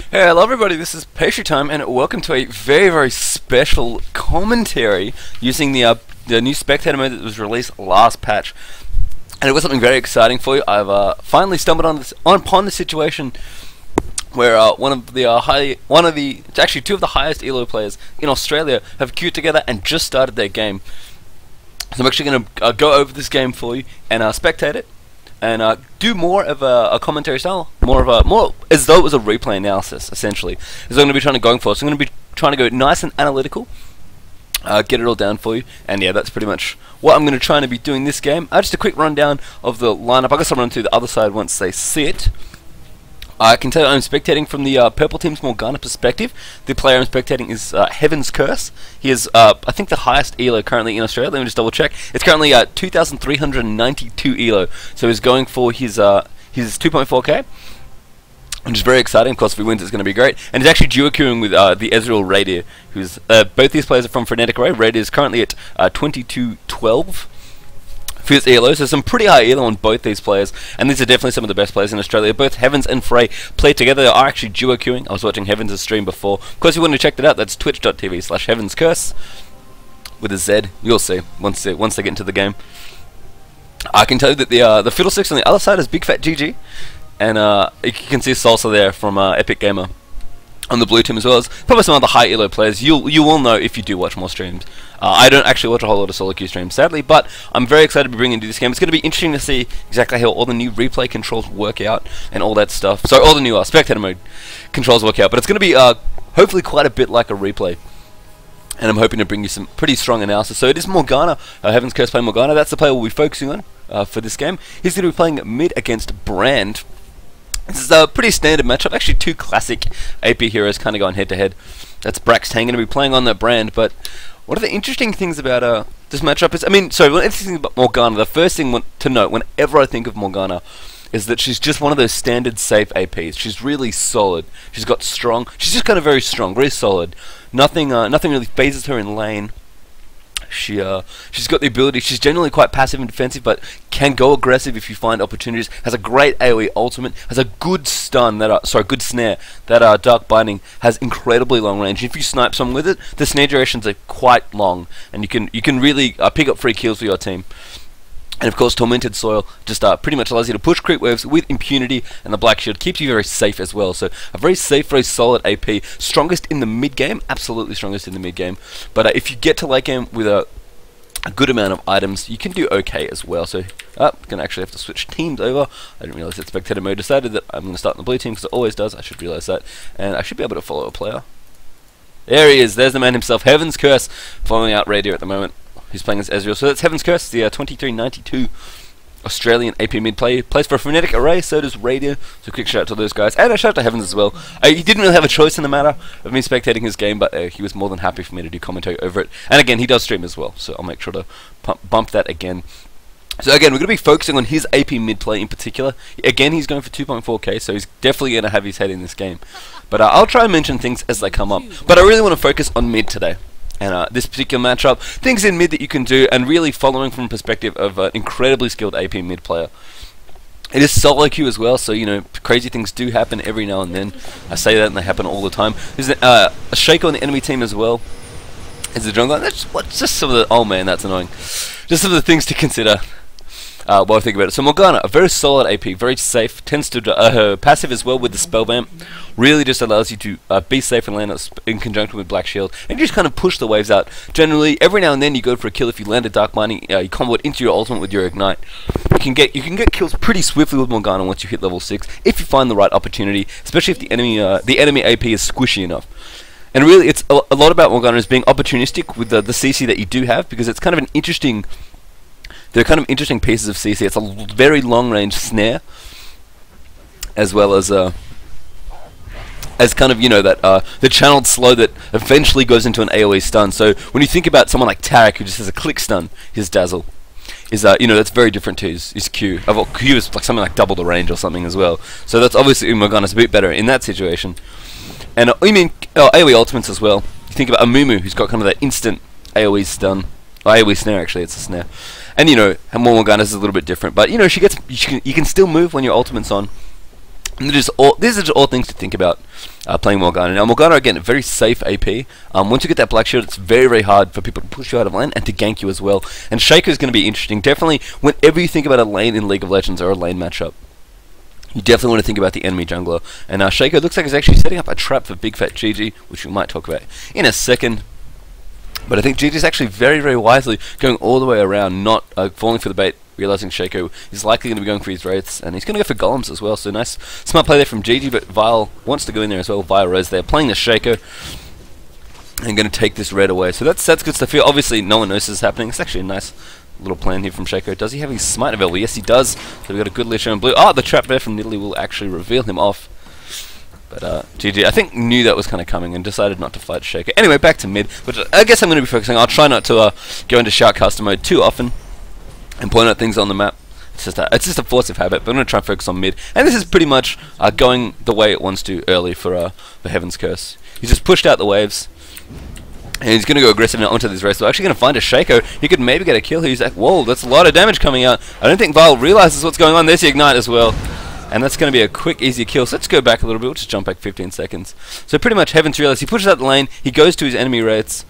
Hey, hello everybody, this is Pastry Time, and welcome to a very special commentary using the new spectator mode that was released last patch. And it was something very exciting for you. I've finally stumbled upon the situation where actually two of the highest ELO players in Australia have queued together and just started their game. So I'm actually going to go over this game for you and spectate it. And do more of a commentary style, more as though it was a replay analysis, essentially. Is what I'm going to be going for. So I'm going to be trying to go nice and analytical, get it all down for you, and yeah, that's pretty much what I'm going to try to be doing this game. Just a quick rundown of the lineup. I guess I'll run through the other side once they see it. I can tell you I'm spectating from the purple team's Morgana perspective. The player I'm spectating is Heavenz Curse. He is, I think, the highest ELO currently in Australia. Let me just double check. It's currently 2,392 ELO. So he's going for his 2.4k, which is very exciting. Of course, if he wins, it's going to be great. And he's actually duo queuing with the Ezreal Radier, who's both these players are from Frenetic Array. Radier is currently at 2212. For his ELO, so some pretty high ELO on both these players, and these are definitely some of the best players in Australia. Both Heavenz and Frey play together. They are actually duo queuing. I was watching Heavenz' stream before. Of course, if you want to check that out, that's twitch.tv/HeavenzCurse with a Z. You'll see once they get into the game. I can tell you that the Fiddlesticks on the other side is Big Fat GG, and you can see Salsa there from Epic Gamer on the blue team as well as probably some other high ELO players. You will know if you do watch more streams. I don't actually watch a whole lot of solo queue streams, sadly, but I'm very excited to be bringing into this game. It's going to be interesting to see exactly how all the new replay controls work out and all that stuff. So all the new spectator mode controls work out, but it's going to be hopefully quite a bit like a replay. And I'm hoping to bring you some pretty strong analysis. So it is Morgana, Heavenz Curse playing Morgana. That's the player we'll be focusing on for this game. He's going to be playing mid against Brand. This is a pretty standard matchup. Actually, two classic AP heroes kind of going head to head. That's Brax Tang going to be playing on that Brand. But one of the interesting things about this matchup is, when anything about Morgana, the first thing to note whenever I think of Morgana is that she's just one of those standard safe APs. She's really solid. She's got strong. She's just kind of very strong, very solid. Nothing really phases her in lane. She's got the ability. She's generally quite passive and defensive, but can go aggressive if you find opportunities. Has a great AOE ultimate. Has a good stun good snare. That Dark Binding has incredibly long range. If you snipe someone with it, the snare durations are quite long, and you can really pick up free kills for your team. And of course, Tormented Soil just pretty much allows you to push creep waves with impunity, and the Black Shield keeps you very safe as well. So a very safe, very solid AP. Strongest in the mid game, absolutely strongest in the mid game. But if you get to late game with a good amount of items, you can do okay as well. So gonna actually have to switch teams over. I didn't realize that spectator mode decided that I'm gonna start in the blue team because it always does. I should realize that, and I should be able to follow a player. There he is. There's the man himself, Heavenz Curse, following out Radier at the moment. He's playing as Ezreal. So that's Heavenz Curse, the 2392 Australian AP mid player. Plays for a Frenetic Array, so does Radier. So quick shout out to those guys. And a shout out to Heavenz as well. He didn't really have a choice in the matter of me spectating his game, but he was more than happy for me to do commentary over it. And again, he does stream as well, so I'll make sure to bump that again. So again, we're going to be focusing on his AP mid play in particular. Again, he's going for 2.4k, so he's definitely going to have his head in this game. But I'll try and mention things as they come up. But I really want to focus on mid today. And this particular matchup, things in mid that you can do, and really following from the perspective of an incredibly skilled AP mid player. It is solo queue as well, so crazy things do happen every now and then. I say that and they happen all the time. There's a Shaker on the enemy team as well. Is the jungler? That's just some of the... Oh man, that's annoying. Just some of the things to consider while I think about it. So Morgana, a very solid AP, very safe, tends to passive as well with the spell vamp. Really just allows you to be safe and land in conjunction with Black Shield, and just kind of push the waves out. Generally, every now and then you go for a kill if you land a Dark Binding. You combo it into your ultimate with your Ignite. You can get kills pretty swiftly with Morgana once you hit level 6 if you find the right opportunity, especially if the enemy AP is squishy enough. And really, it's a lot about Morgana is being opportunistic with the CC that you do have, because it's kind of an interesting. They're kind of interesting pieces of CC. It's a very long-range snare, as well as kind of that the channeled slow that eventually goes into an AOE stun. So when you think about someone like Tarek, who just has a click stun, his dazzle is that's very different to his Q. Q is like something like double the range or something as well. So that's obviously Morgana's a bit better in that situation. And AOE ultimates as well. You think about Amumu, who's got kind of that instant AOE stun. AoE snare, actually, it's a snare. And, Morgana's is a little bit different, but, she gets, you can still move when your ultimate's on. And these are just all things to think about playing Morgana. Now Morgana, again, a very safe AP. Once you get that black shield, it's very, very hard for people to push you out of lane and to gank you as well. And Shaco is going to be interesting. Definitely, whenever you think about a lane in League of Legends or a lane matchup, you definitely want to think about the enemy jungler. And Shaco looks like he's actually setting up a trap for Big Fat Gigi, which we might talk about in a second. But I think Gigi's actually very, very wisely going all the way around, not falling for the bait, realizing Shaco is likely going to be going for his wraiths, and he's going to go for golems as well. So nice, smart play there from Gigi, but Vile wants to go in there as well. Vile Rose there, playing the Shaco, and going to take this red away. So that's good stuff here. Obviously, no one knows this is happening. It's actually a nice little plan here from Shaco. Does he have his smite available? Yes, he does. So we've got a good lead show in blue. Oh, the trap there from Nidalee will actually reveal him off. But GG, I think, knew that was kind of coming and decided not to fight Shaco. Anyway, back to mid, which I guess I'm going to be focusing. I'll try not to go into shoutcaster mode too often and point out things on the map. It's just a force of habit, but I'm going to try and focus on mid. And this is pretty much going the way it wants to early for Heaven's Curse. He's just pushed out the waves, and he's going to go aggressive now onto this race. So actually going to find a Shaco. He could maybe get a kill. He's like, whoa, that's a lot of damage coming out. I don't think Vile realizes what's going on. There's the Ignite as well. And that's going to be a quick, easy kill. So let's go back a little bit. We'll just jump back 15 seconds. So pretty much Heavenz realizes he pushes out the lane. He goes to his enemy wraiths.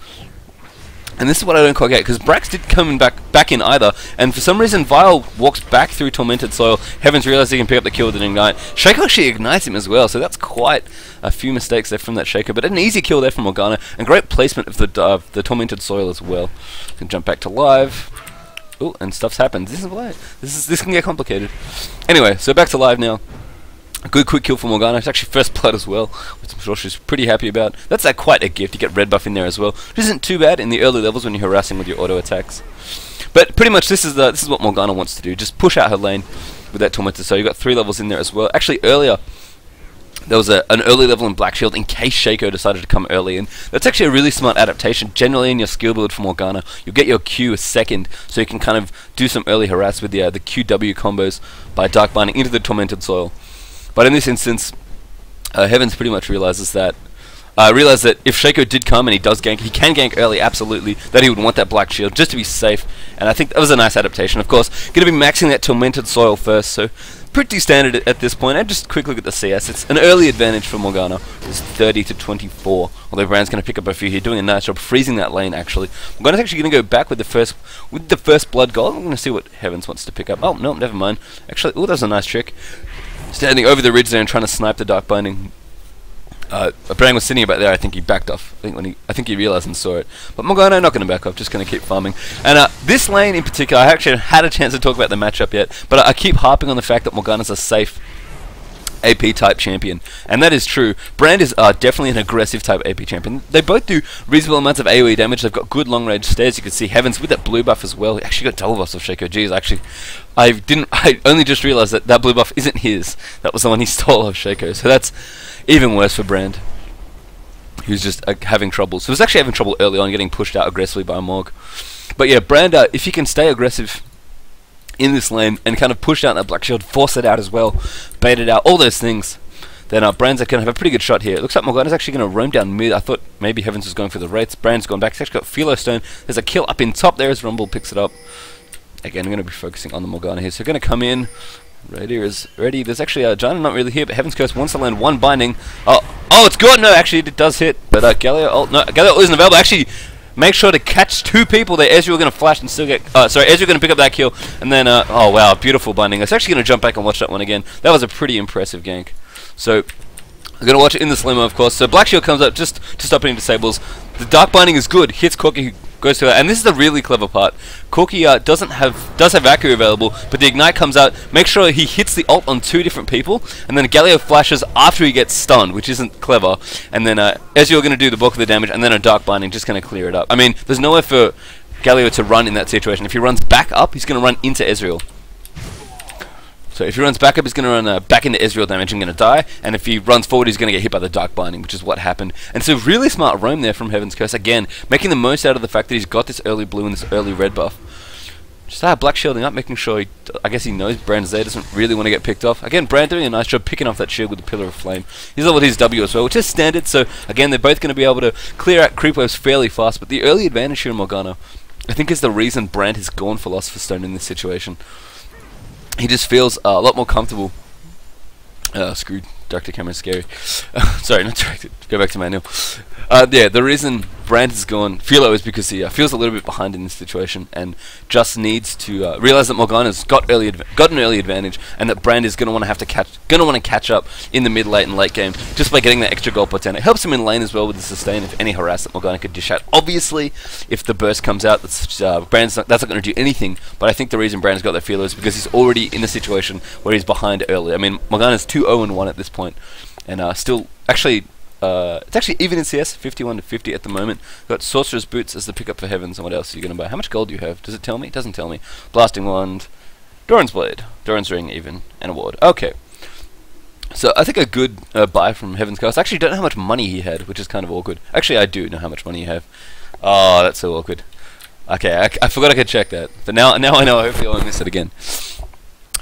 And this is what I don't quite get, because Brax did come back in either, and for some reason Vile walks back through Tormented Soil. Heavenz realizes he can pick up the kill with an Ignite. Shaco actually ignites him as well, so that's quite a few mistakes there from that Shaco, but an easy kill there from Morgana, and great placement of the Tormented Soil as well. Can jump back to live. Oh, and stuff's happened. This can get complicated. Anyway, so back to live now. A good quick kill for Morgana. It's actually first blood as well, which I'm sure she's pretty happy about. That's quite a gift. You get red buff in there as well, which isn't too bad in the early levels when you're harassing with your auto attacks. But pretty much this is what Morgana wants to do. Just push out her lane with that Tormentor. So you've got 3 levels in there as well. Actually, earlier there was an early level in Black Shield in case Shaco decided to come early, and that's actually a really smart adaptation. Generally in your skill build for Morgana, you'll get your Q a second, so you can kind of do some early harass with the QW combos by Dark Binding into the Tormented Soil. But in this instance, Heavenz pretty much realizes that if Shaco did come and he does gank, he can gank early, absolutely, that he would want that Black Shield just to be safe, and I think that was a nice adaptation. Of course, going to be maxing that Tormented Soil first, so pretty standard at this point. And just quick look at the CS. It's an early advantage for Morgana. It's 30 to 24, although Brand's going to pick up a few here, doing a nice job freezing that lane, actually. Morgana's actually going to go back with the first blood gold. I'm going to see what Heavenz wants to pick up. Oh, no, never mind. Actually, oh, that was a nice trick. Standing over the ridge there and trying to snipe the Dark Binding. Brand was sitting about there. I think he backed off. I think he realized and saw it. But Morgana not going to back off. Just going to keep farming. And this lane in particular, I actually had a chance to talk about the matchup yet, but I keep harping on the fact that Morgana's a safe AP type champion, and that is true. Brand is definitely an aggressive type AP champion. They both do reasonable amounts of AoE damage. They've got good long range stairs. You can see Heavenz with that blue buff as well. He actually got double buffs of Shaco. Jeez, actually, I only just realized that blue buff isn't his. That was the one he stole off Shaco. So that's even worse for Brand, who's just having trouble. So he was actually having trouble early on, getting pushed out aggressively by Morg. But yeah, Brand, if he can stay aggressive in this lane and kind of push out that Black Shield, force it out as well, bait it out, all those things, then Brand's going to have a pretty good shot here. It looks like Morgana's actually going to roam down mid. I thought maybe Heavenz was going for the Wraiths. Brand's gone back. He's actually got Philo Stone. There's a kill up in top there as Rumble picks it up. Again, I'm going to be focusing on the Morgana here. So going to come in. Radier is ready. There's actually a Giant not really here, but Heavenz Curse wants to land one binding. Oh, it's good. No, actually it does hit. But Galio, no, Galio isn't available. Actually, make sure to catch 2 people there. Ezreal going to flash and still get... Ezreal going to pick up that kill. And then, oh wow, beautiful binding. It's actually going to jump back and watch that one again. That was a pretty impressive gank. So, I'm going to watch it in the slow-mo, of course. So, Black Shield comes up just to stop any disables. The Dark Binding is good. Hits Corki, goes through that. And this is the really clever part. Corki does have Valkyrie available, but the Ignite comes out. Make sure he hits the ult on 2 different people, and then Galio flashes after he gets stunned, which isn't clever. And then Ezreal going to do the bulk of the damage, and then a Dark Binding just going to clear it up. I mean, there's nowhere for Galio to run in that situation. If he runs back up, he's going to run into Ezreal. So if he runs back up, he's going to run back into Ezreal damage and going to die. And if he runs forward, he's going to get hit by the Dark Binding, which is what happened. And so really smart roam there from Heavenz Curse. Again, making the most out of the fact that he's got this early blue and this early red buff. Just Black Shielding up, making sure I guess he knows Brand's there, doesn't really want to get picked off. Again, Brand doing a nice job picking off that shield with the Pillar of Flame. He's leveled his W as well, which is standard. So again, they're both going to be able to clear out creep waves fairly fast. But the early advantage here in Morgana, I think, is the reason Brand has gone Philosopher's Stone in this situation. He just feels a lot more comfortable Screw Director Cameron's scary. Sorry, not directed. Go back to manual. Yeah, the reason Brand has gone Philo is because he feels a little bit behind in this situation and just needs to realize that Morgana's got an early advantage, and that Brand is going to want to catch up in the mid, late, and late game just by getting that extra gold per turn. It helps him in lane as well with the sustain if any harass that Morgana could dish out. Obviously, if the burst comes out, that's not going to do anything. But I think the reason Brand's got that Philo is because he's already in a situation where he's behind early. I mean, Morgana's 2-0-1 at this point, and still actually. It's actually even in CS, 51 to 50 at the moment. Got Sorcerer's Boots as the pickup for Heavenz, and what else are you going to buy? How much gold do you have? Does it tell me? It doesn't tell me. Blasting Wand, Doran's Blade, Doran's Ring even, and a Ward. Okay. So I think a good buy from Heavenz Cast. I actually don't know how much money he had, which is kind of awkward. Actually, I do know how much money you have. Oh, that's so awkward. Okay, I forgot I could check that. But now I know. Hopefully I won't miss it again.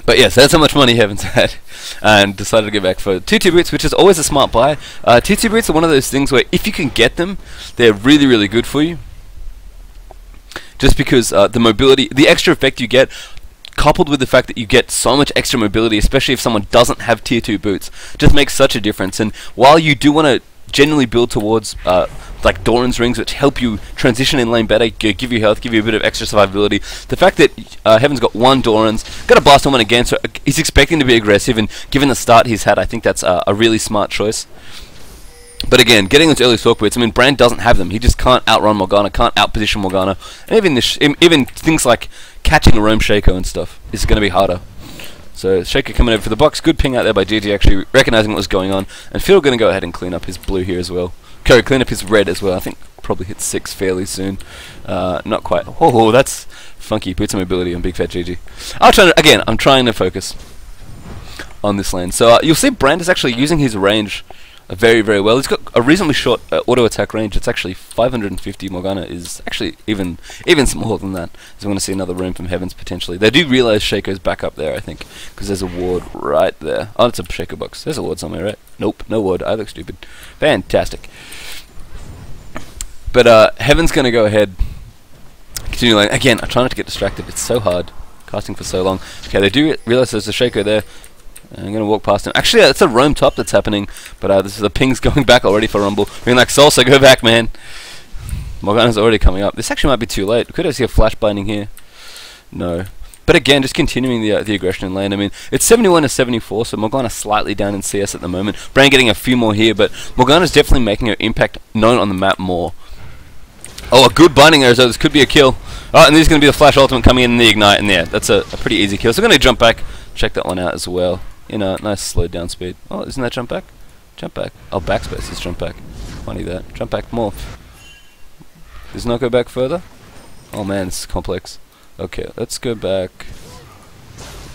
But yes, that's how much money Heavenz had, and decided to go back for 2-2 boots, which is always a smart buy. 2-2 boots are one of those things where if you can get them, they're really, really good for you. Just because the mobility, the extra effect you get, coupled with the fact that you get so much extra mobility, especially if someone doesn't have tier 2 boots, just makes such a difference. And while you do want to generally build towards like Doran's rings, which help you transition in lane better, give you health, give you a bit of extra survivability. The fact that Heaven's got 1 Doran's, got a blast on one again, so he's expecting to be aggressive, and given the start he's had, I think that's a really smart choice. But again, getting those early Sork boots, I mean, Brand doesn't have them. He just can't outrun Morgana, can't outposition Morgana, and even things like catching a roam Shaco and stuff is going to be harder. So Shaco coming over for the box, good ping out there by GG, actually recognizing what was going on, and Phil going to go ahead and clean up his blue here as well. Clean up his red as well. I think probably hit 6 fairly soon. Not quite. Oh, that's funky. Boots of mobility on Big Fat GG. I'm trying to focus on this lane. So you'll see Brand is actually using his range very, very well. He's got a reasonably short auto attack range. It's actually 550. Morgana is actually even smaller than that. So we're going to see another room from Heavenz potentially. They do realize Shaco's back up there, I think, because there's a ward right there. Oh, it's a Shaco box. There's a ward somewhere, right? Nope, no ward. I look stupid. Fantastic. But Heaven's going to go ahead. Continue lane. Again, I'm trying not to get distracted. It's so hard casting for so long. Okay, they do realize there's a Shaco there. I'm going to walk past him. Actually, it's a roam top that's happening, but this is the ping's going back already for Rumble. Being like, Salsa, go back, man. Morgana's already coming up. This actually might be too late. Could I see a flash binding here? No. But again, just continuing the aggression in lane. I mean, it's 71 to 74, so Morgana's slightly down in CS at the moment. Brand getting a few more here, but Morgana's definitely making her impact known on the map more. Oh, a good binding there, so this could be a kill. Oh, and this is going to be the flash ultimate coming in and the ignite, and yeah, that's a pretty easy kill. So we're going to jump back, check that one out as well. You know, nice slowed down speed. Oh, isn't that jump back? Jump back. Oh, backspace is jump back. Funny that. Jump back more. Does not go back further? Oh man, it's complex. Okay, let's go back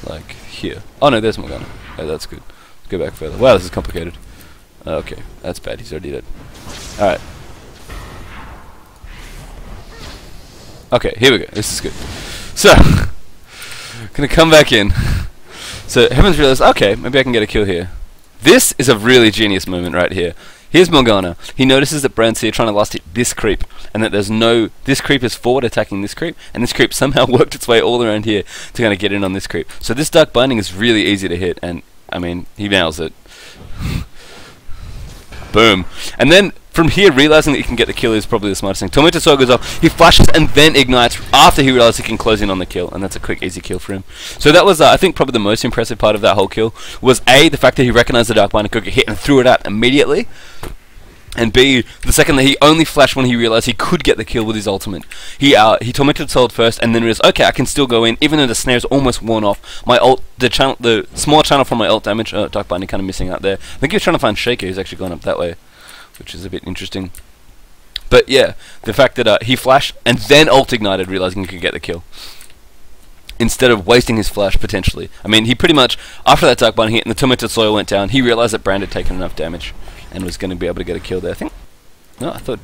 like here. Oh no, there's Morgana. Oh, that's good. Let's go back further. Wow, this is complicated. Okay, that's bad. He's already dead. Alright. Okay, here we go. This is good. So, gonna come back in. So Heavenz realized, okay, maybe I can get a kill here. This is a really genius moment right here. Here's Morgana. He notices that Brand's here trying to last hit this creep, and that this creep is forward attacking this creep, and this creep somehow worked its way all around here to kind of get in on this creep. So this Dark Binding is really easy to hit, and I mean, he nails it. Boom. And then from here, realizing that he can get the kill is probably the smartest thing. Tormentor Soul goes off, he flashes and then ignites after he realizes he can close in on the kill, and that's a quick, easy kill for him. So that was, I think, probably the most impressive part of that whole kill, was A, the fact that he recognized the Dark Bind and could get hit and threw it out immediately, and B, the second that he only flashed when he realized he could get the kill with his ultimate. He Tormented Soul first, and then realized, okay, I can still go in, even though the snare's almost worn off. My ult, the small channel from my ult damage, Dark Binding kind of missing out there. I think he was trying to find Shaco, who's actually gone up that way, which is a bit interesting. But yeah, the fact that he flashed and then ult ignited, realizing he could get the kill, instead of wasting his flash potentially. I mean, he pretty much, after that Dark Binding hit and the Tormented Soil went down, he realized that Brand had taken enough damage and was going to be able to get a kill there. I think, no, I thought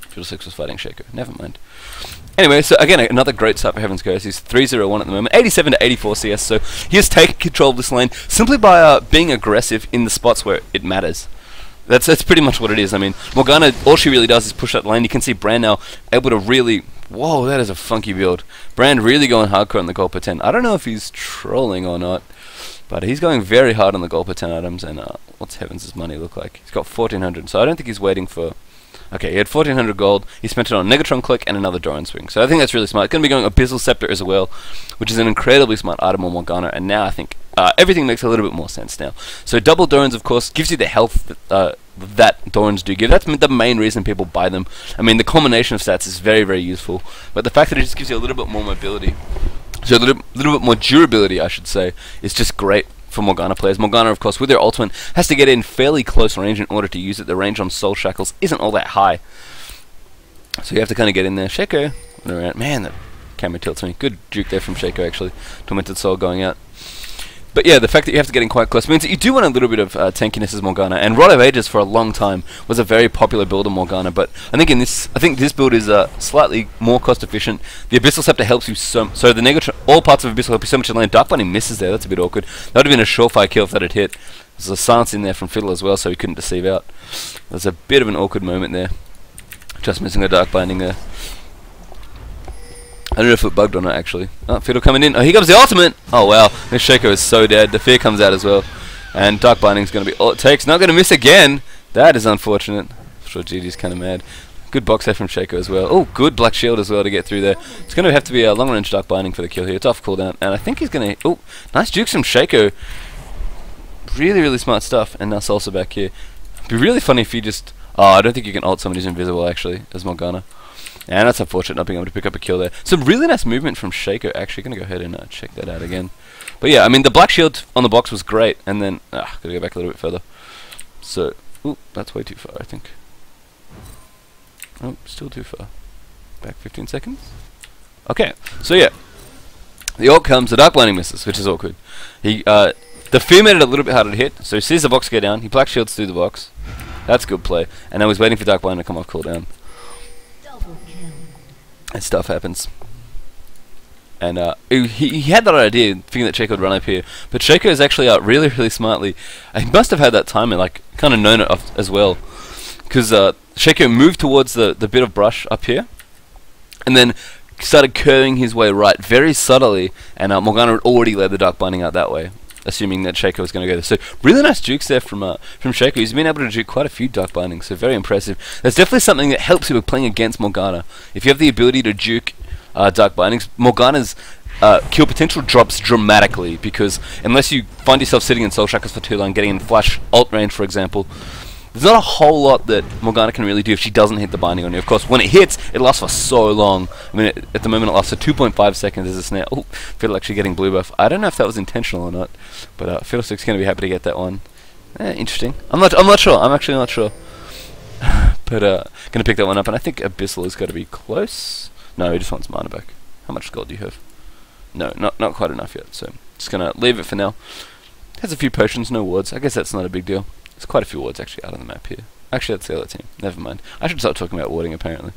Fiddlesticks was fighting Shaco. Never mind. Anyway, so again, another great start for Heavenz Ghost. He's 3-0-1 at the moment, 87 to 84 CS, so he has taken control of this lane simply by being aggressive in the spots where it matters. That's pretty much what it is. I mean, Morgana, all she really does is push that lane. You can see Brand now able to really... Whoa, that is a funky build. Brand really going hardcore on the gold per 10. I don't know if he's trolling or not. But he's going very hard on the gold per 10 items, and what's Heaven's money look like? He's got 1400, so I don't think he's waiting for... Okay, he had 1400 gold, he spent it on Negatron Click and another Doran Swing, so I think that's really smart. It's going to be going Abyssal Scepter as well, which is an incredibly smart item on Morgana, and now I think everything makes a little bit more sense now. So double Dorans, of course, gives you the health that Dorans do give. That's the main reason people buy them. I mean, the combination of stats is very, very useful, but the fact that it just gives you a little bit more mobility, so a little bit more durability, I should say, is just great for Morgana players. Morgana, of course, with their ultimate, has to get in fairly close range in order to use it. The range on Soul Shackles isn't all that high, so you have to kind of get in there. Shaco, man, that camera tilts me. Good juke there from Shaco, actually. Tormented Soul going out. But yeah, the fact that you have to get in quite close means that you do want a little bit of tankiness as Morgana. And Rod of Ages for a long time was a very popular build of Morgana. But I think this build is slightly more cost efficient. The Abyssal Scepter helps you so the Negatron, all parts of Abyssal help you so much in lane. Dark Binding misses there. That's a bit awkward. That would have been a surefire kill if that had hit. There's a silence in there from Fiddle as well, so he couldn't deceive out. There's a bit of an awkward moment there. Just missing a Dark Binding there. I don't know if it bugged or not, actually. Oh, Fiddle coming in. Oh, here comes the ultimate! Oh, wow. This Shaco is so dead. The fear comes out as well. And Dark Binding is going to be all it takes. Not going to miss again! That is unfortunate. I'm sure GG's kind of mad. Good box there from Shaco as well. Oh, good Black Shield as well to get through there. It's going to have to be a long-range Dark Binding for the kill here. It's off cooldown. And I think he's going to... Oh, nice jukes from Shaco. Really, really smart stuff. And now Salsa back here. It'd be really funny if you just... Oh, I don't think you can ult somebody who's invisible, actually, as Morgana. And that's unfortunate not being able to pick up a kill there. Some really nice movement from Shaco. Actually, going to go ahead and check that out again. But yeah, I mean, the Black Shield on the box was great. And then, got to go back a little bit further. So, ooh, that's way too far, I think. Oh, still too far. Back 15 seconds. Okay, so yeah. The ult comes, the Dark Blinding misses, which is awkward. The fear made it a little bit harder to hit. So he sees the box go down. He Black Shields through the box. That's good play. And now he's waiting for Dark Blinding to come off cooldown. And stuff happens. And he had that idea, thinking that Shaco would run up here. But Shaco is actually really, really smartly. He must have had that timing, like, kind of known it as well. Because Shaco moved towards the bit of brush up here. And then started curving his way right very subtly. And Morgana had already led the Dark Binding out that way, assuming that Shaco was going to go there. So really nice jukes there from Shaco. He's been able to juke quite a few Dark Bindings, so very impressive. That's definitely something that helps you with playing against Morgana. If you have the ability to juke Dark Bindings, Morgana's kill potential drops dramatically, because unless you find yourself sitting in Soul Shackles for too long, getting in flash ult range, for example, there's not a whole lot that Morgana can really do if she doesn't hit the binding on you. Of course, when it hits, it lasts for so long. I mean, at the moment it lasts for 2.5 seconds as a snare. Oh, Fiddle actually getting blue buff. I don't know if that was intentional or not, but Fiddlestick's going to be happy to get that one. Interesting. I'm not sure. I'm actually not sure. But going to pick that one up, and I think Abyssal has got to be close. No, he just wants mana back. How much gold do you have? No, not quite enough yet. So just going to leave it for now. Has a few potions, no wards. I guess that's not a big deal. There's quite a few wards actually out on the map here. Actually, that's the other team. Never mind. I should start talking about warding, apparently.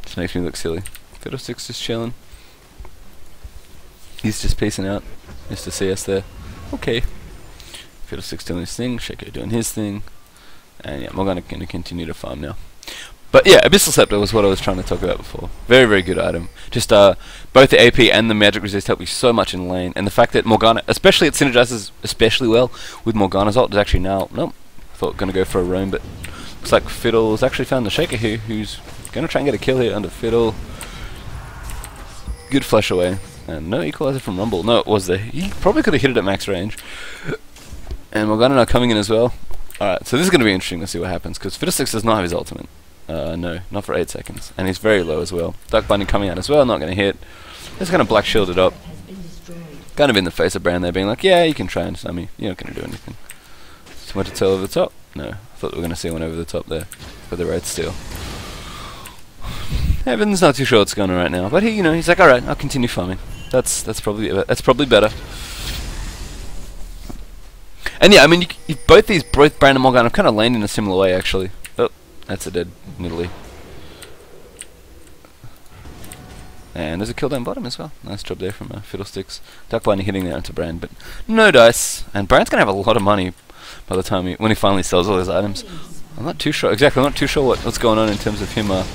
Just makes me look silly. Fiddlestick's just chilling. He's just peacing out. Mr. CS there. Okay. Fiddlestick's doing his thing. Shaco doing his thing. And yeah, we're going to continue to farm now. But yeah, Abyssal Scepter was what I was trying to talk about before. Very, very good item. Just both the AP and the magic resist help you so much in lane. And the fact that Morgana, especially it synergizes especially well with Morgana's ult, is actually now... Nope. Thought going to go for a roam, but looks like Fiddle's actually found the Shaco here, who's going to try and get a kill here under Fiddle. Good flash away. And no equalizer from Rumble. No, it was there. He probably could have hit it at max range. And Morgana now coming in as well. Alright, so this is going to be interesting to see what happens, because Fiddlesticks does not have his ultimate. No, not for 8 seconds. And he's very low as well. Dark Binding coming out as well, not going to hit. Just kind of Black Shielded up. Kind of in the face of Brand there, being like, yeah, you can try and stun me. You're not going to do anything. Someone to tail over the top? No, I thought we were going to see one over the top there for the Wraith Steel. Heaven's not too sure what's going on right now, but he, he's like, alright, I'll continue farming. That's probably better. And yeah, I mean, both Brand and Morgana have kind of landed in a similar way, actually. Oh, that's a dead Nidalee. And there's a kill down bottom as well. Nice job there from Fiddlesticks. Dark Blinding hitting there into Brand, but no dice. And Brand's going to have a lot of money by the time when he finally sells all his items. I'm not too sure. Exactly, I'm not too sure what's going on in terms of him, in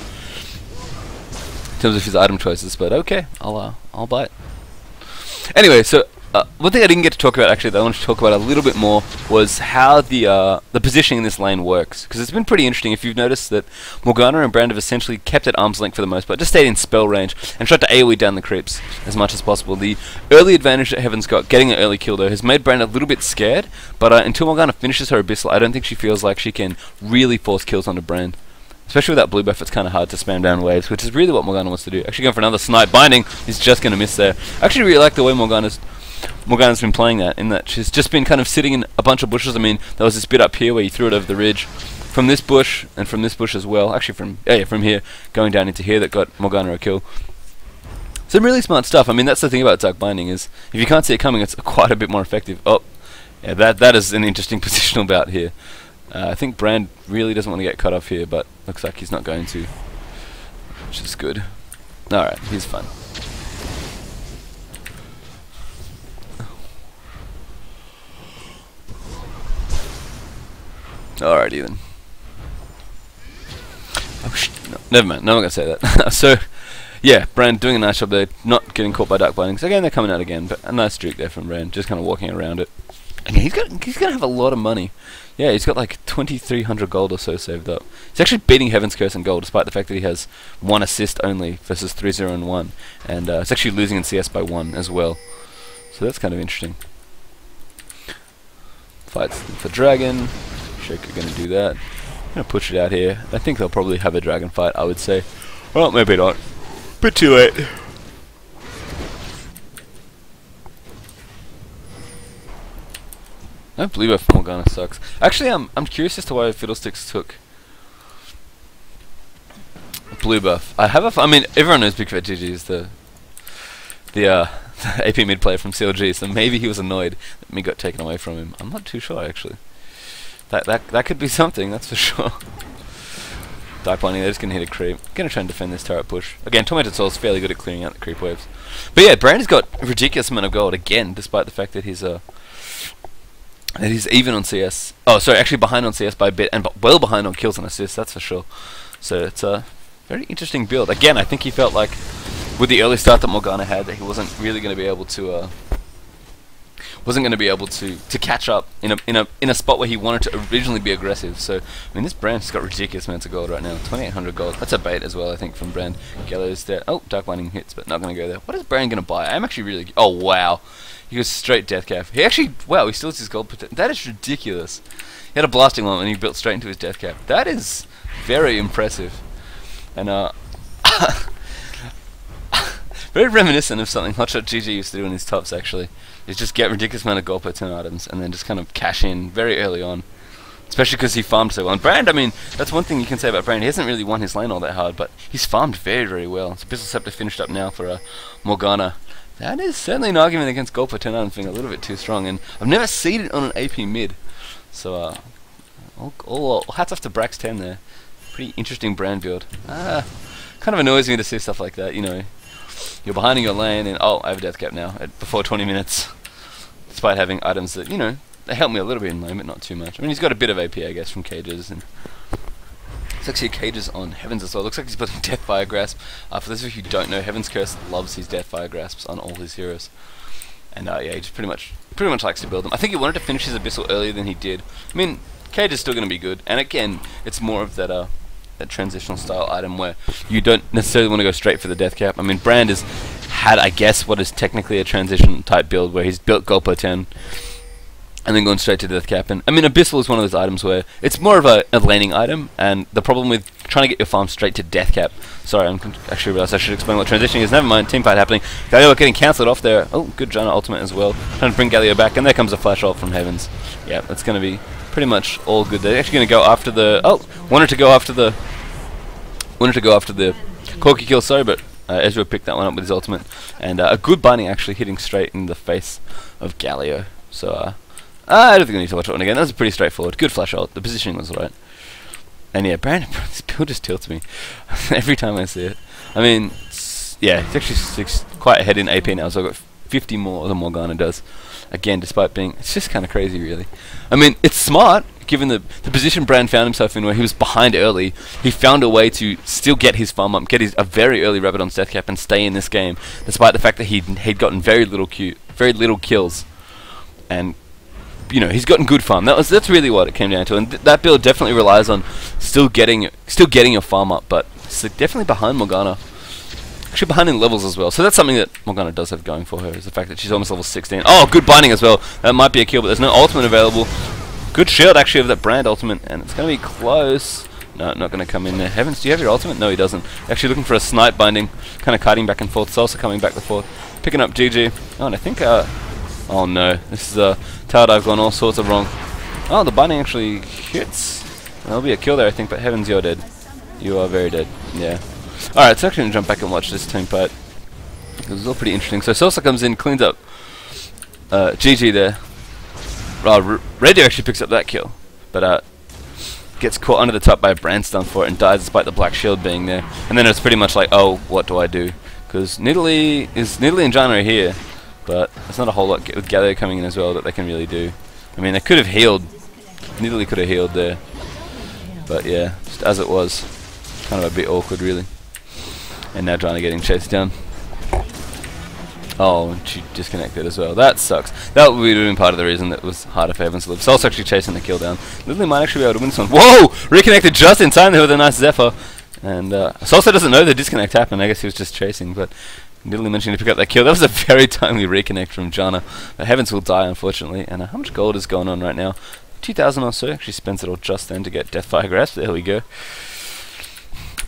terms of his item choices. But okay, I'll buy it. Anyway, so one thing I didn't get to talk about actually that I wanted to talk about a little bit more was how the positioning in this lane works, because it's been pretty interesting. If you've noticed that Morgana and Brand have essentially kept at arm's length for the most part, just stayed in spell range and tried to AoE down the creeps as much as possible. The early advantage that Heavenz got, getting an early kill though, has made Brand a little bit scared, but until Morgana finishes her Abyssal, I don't think she feels like she can really force kills onto Brand. Especially with that blue buff, it's kind of hard to spam down waves, which is really what Morgana wants to do. Actually going for another snipe. Binding is just going to miss there. I actually really like the way Morgana's been playing that, in that she's just been kind of sitting in a bunch of bushes. I mean, there was this bit up here where you threw it over the ridge. From this bush, and from this bush as well. Actually from here, going down into here, that got Morgana a kill. Some really smart stuff. I mean, that's the thing about Dark Binding, is if you can't see it coming, it's quite a bit more effective. Oh, yeah, that is an interesting positional bout here. I think Brand really doesn't want to get cut off here, but looks like he's not going to, which is good. Alright, he's fun. Alrighty then. Oh, no, never mind, no, I'm not going to say that. So, yeah, Brand doing a nice job there, not getting caught by Dark Bindings. Again, they're coming out again, but a nice streak there from Brand, just kind of walking around it. And he's going to have a lot of money. Yeah, he's got like 2,300 gold or so saved up. He's actually beating Heaven's Curse in gold, despite the fact that he has 1 assist only versus 3-0 and 1. And it's actually losing in CS by 1 as well. So that's kind of interesting. Fights for Dragon. Shaker going to do that. I'm going to push it out here. I think they'll probably have a Dragon fight, I would say. Well, maybe not. Bit too late. No blue buff Morgana sucks. Actually, I'm curious as to why Fiddlesticks took blue buff. I mean, everyone knows Big Fat Gigi is the AP mid player from CLG, so maybe he was annoyed that me got taken away from him. I'm not too sure actually. That could be something, that's for sure. Dark Blinding, they're just gonna hit a creep. Gonna try and defend this turret push. Again, Tormented Soul's fairly good at clearing out the creep waves. But yeah, Brand has got a ridiculous amount of gold again, despite the fact that he's even on CS. Oh, sorry, actually behind on CS by a bit, and well behind on kills and assists, that's for sure. So it's a very interesting build. Again, I think he felt like with the early start that Morgana had, that he wasn't really going to be able to catch up in a spot where he wanted to originally be aggressive. So I mean, this Brand has got ridiculous amounts of gold right now. 2,800 gold. That's a bait as well, I think, from Brand. Gallows there. Oh, Dark Binding hits, but not going to go there. What is Brand going to buy? I'm actually really. Oh wow. He goes straight death cap. He actually, wow, he still has his gold potential. That is ridiculous. He had a blasting lamp and he built straight into his death cap. That is very impressive. And very reminiscent of something Hotshot GG used to do in his tops actually. Is just get ridiculous amount of gold per turn items and then just kind of cash in very early on. Especially because he farmed so well. And Brand, I mean, that's one thing you can say about Brand. He hasn't really won his lane all that hard, but he's farmed very, very well. So Abyssal Scepter finished up now for Morgana. That is certainly an argument against gold per turn items being a little bit too strong, and I've never seen it on an AP mid. So, all hats off to Brax10 there. Pretty interesting Brand build. Kind of annoys me to see stuff like that, you know. You're behind in your lane, and oh, I have a death cap now before 20 minutes. Despite having items that, you know, they help me a little bit in lane, but not too much. I mean, he's got a bit of AP, I guess, from cages, and it's actually cages on Heavenz as well. Looks like he's putting Deathfire Grasp. For those of you who don't know, Heaven's Curse loves his Deathfire Grasps on all his heroes, and yeah, he just pretty much likes to build them. I think he wanted to finish his Abyssal earlier than he did. I mean, cage is still going to be good, and again, it's more of that transitional style item where you don't necessarily want to go straight for the death cap. I mean, Brand has had, I guess, what is technically a transition type build where he's built gold per 10. And then going straight to death cap. And I mean, Abyssal is one of those items where it's more of a laning item, and the problem with trying to get your farm straight to death cap. Sorry, I'm actually realized I should explain what transitioning is. Never mind, team fight happening. Galio getting cancelled off there. Oh, good Janna ultimate as well. Trying to bring Galio back, and there comes a flash ult from Heavenz. Yeah, that's going to be pretty much all good. They're actually going to go after the. Oh, wanted to go after the Corki kill. Sorry, but Ezra picked that one up with his ultimate, and a good binding actually hitting straight in the face of Galio. So. I don't think I need to watch it one again. That was pretty straightforward. Good flash ult. The positioning was alright. And yeah, Brandon, this build just tilts me every time I see it. I mean, yeah, he's actually quite ahead in AP now, so I've got 50 more than Morgana does. Again, despite being, it's just kind of crazy, really. I mean, it's smart, given the position Brand found himself in where he was behind early. He found a way to still get his farm up, get a very early Rabadon's death cap and stay in this game, despite the fact that he'd gotten very little very little kills, and you know, he's gotten good farm. That's really what it came down to, and that build definitely relies on still getting your farm up, but it's definitely behind Morgana. Actually behind in levels as well, so that's something that Morgana does have going for her, is the fact that she's almost level 16. Oh, good binding as well. That might be a kill, but there's no ultimate available. Good shield actually of that brand ultimate, and it's going to be close. No, not going to come in there. Heavenz, do you have your ultimate? No, he doesn't. Actually looking for a snipe binding, kind of kiting back and forth. Salsa coming back and forth, picking up GG. Oh, and I think oh no, this is a tower dive gone all sorts of wrong. Oh, the binding actually hits. There'll be a kill there, I think, but Heavenz, you're dead. You are very dead. Yeah. Alright, so I'm going to jump back and watch this team fight. It was all pretty interesting. So Salsa comes in, cleans up GG there. Radio actually picks up that kill, but gets caught under the top by a brand stun for it and dies despite the black shield being there. And then it's pretty much like, oh, what do I do? Because Nidalee and Janna are here, but there's not a whole lot with Galio coming in as well that they can really do. I mean, they could have healed. Nidalee could have healed there, but yeah, just as it was, kind of a bit awkward really. And now Janna getting chased down. Oh, and she disconnected as well. That sucks. That would have been part of the reason that it was harder for Heavenz to live. Salsa actually chasing the kill down. Nidalee might actually be able to win this one. Whoa! Reconnected just in time there with a nice Zephyr. And Salsa doesn't know the disconnect happened. I guess he was just chasing, but Nidalee mentioned to pick up that kill. That was a very timely reconnect from Janna. But Heavenz will die, unfortunately. And how much gold is going on right now? 2,000 or so. Actually spends it all just then to get Deathfire Grasp. There we go.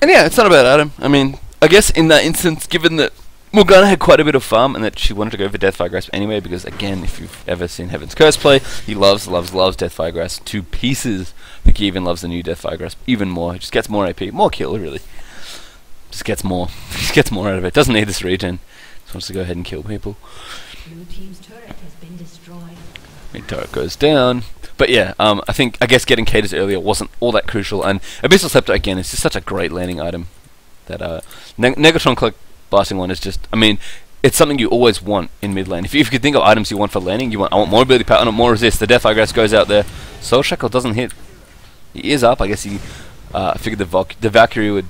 And yeah, it's not a bad item. I mean, I guess in that instance, given that Morgana had quite a bit of farm and that she wanted to go for Deathfire Grasp anyway, because again, if you've ever seen Heavenz Curse play, he loves Deathfire Grasp to pieces. I think he even loves the new Deathfire Grasp even more. He just gets more AP, more kill really. Just gets more. Just gets more out of it. Doesn't need this regen. Just wants to go ahead and kill people. Blue team's turret has been destroyed. Mid turret goes down. But yeah, I guess getting Cadus earlier wasn't all that crucial, and Abyssal Scepter again is just such a great landing item. That Negatron Click Blasting one is just, I mean, it's something you always want in mid lane. If you could think of items you want for laning, I want more ability power, I want more resist. The Deathfire Grasp goes out there. Soul Shackle doesn't hit. He is up. I guess he figured the Valkyrie would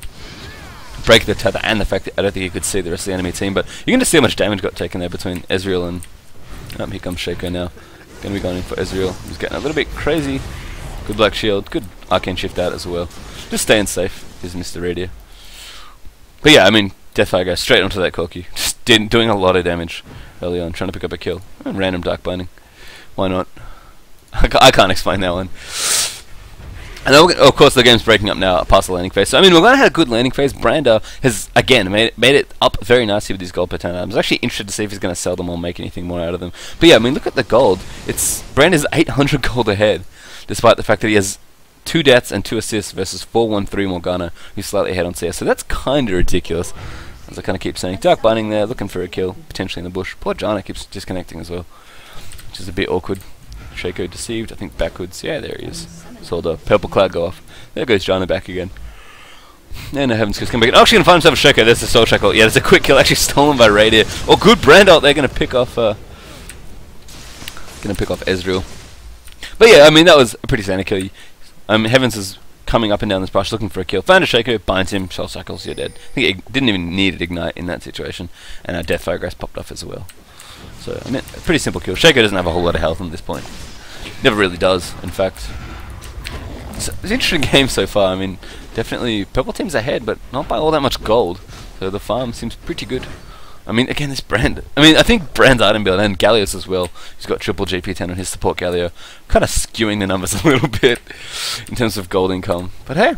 break the tether, and the fact that I don't think he could see the rest of the enemy team. But you can just see how much damage got taken there between Ezreal and here comes Shaco now. Going to be going in for Ezreal. He's getting a little bit crazy. Good Black Shield. Good Arcane Shift out as well. Just staying safe is Mr. Radio. But yeah, I mean, Deathfire goes straight onto that Corki. Just doing a lot of damage early on, trying to pick up a kill. And random Dark Binding. Why not? I can't explain that one. And then of course the game's breaking up now past the landing phase. So I mean, Morgana had a good landing phase. Branda has again made it up very nicely with these gold per 10 items. I'm actually interested to see if he's going to sell them or make anything more out of them. But yeah, I mean, look at the gold. Branda's 800 gold ahead, despite the fact that he has 2 deaths and 2 assists versus 413 Morgana, who's slightly ahead on CS. So that's kind of ridiculous. As I kind of keep saying, Dark Binding there, looking for a kill, potentially in the bush. Poor Janna keeps disconnecting as well, which is a bit awkward. Shaco deceived, I think backwards. Yeah, there he is. Saw the purple cloud go off. There goes Janna back again. And Heavenz just come back. Oh, actually gonna find himself a Shaco. There's the Soul Shackle. Yeah, there's a quick kill actually stolen by Radier. Oh, good brand ult. They're gonna pick off Ezreal. But yeah, I mean, that was a pretty standard kill. Heavenz is coming up and down this brush looking for a kill. Found a Shaco, binds him, Soul Shackles, you're dead. I think he didn't even need to ignite in that situation. And our Deathfire Grasp popped off as well. So, I mean, a pretty simple kill. Shaco doesn't have a whole lot of health at this point. Never really does, in fact. It's an interesting game so far. I mean, definitely purple team's ahead, but not by all that much gold. So the farm seems pretty good. I mean, again, this Brand. I mean, I think Brand's item build and Gallios as well. He's got triple GP10 on his support Galio, kind of skewing the numbers a little bit in terms of gold income. But hey,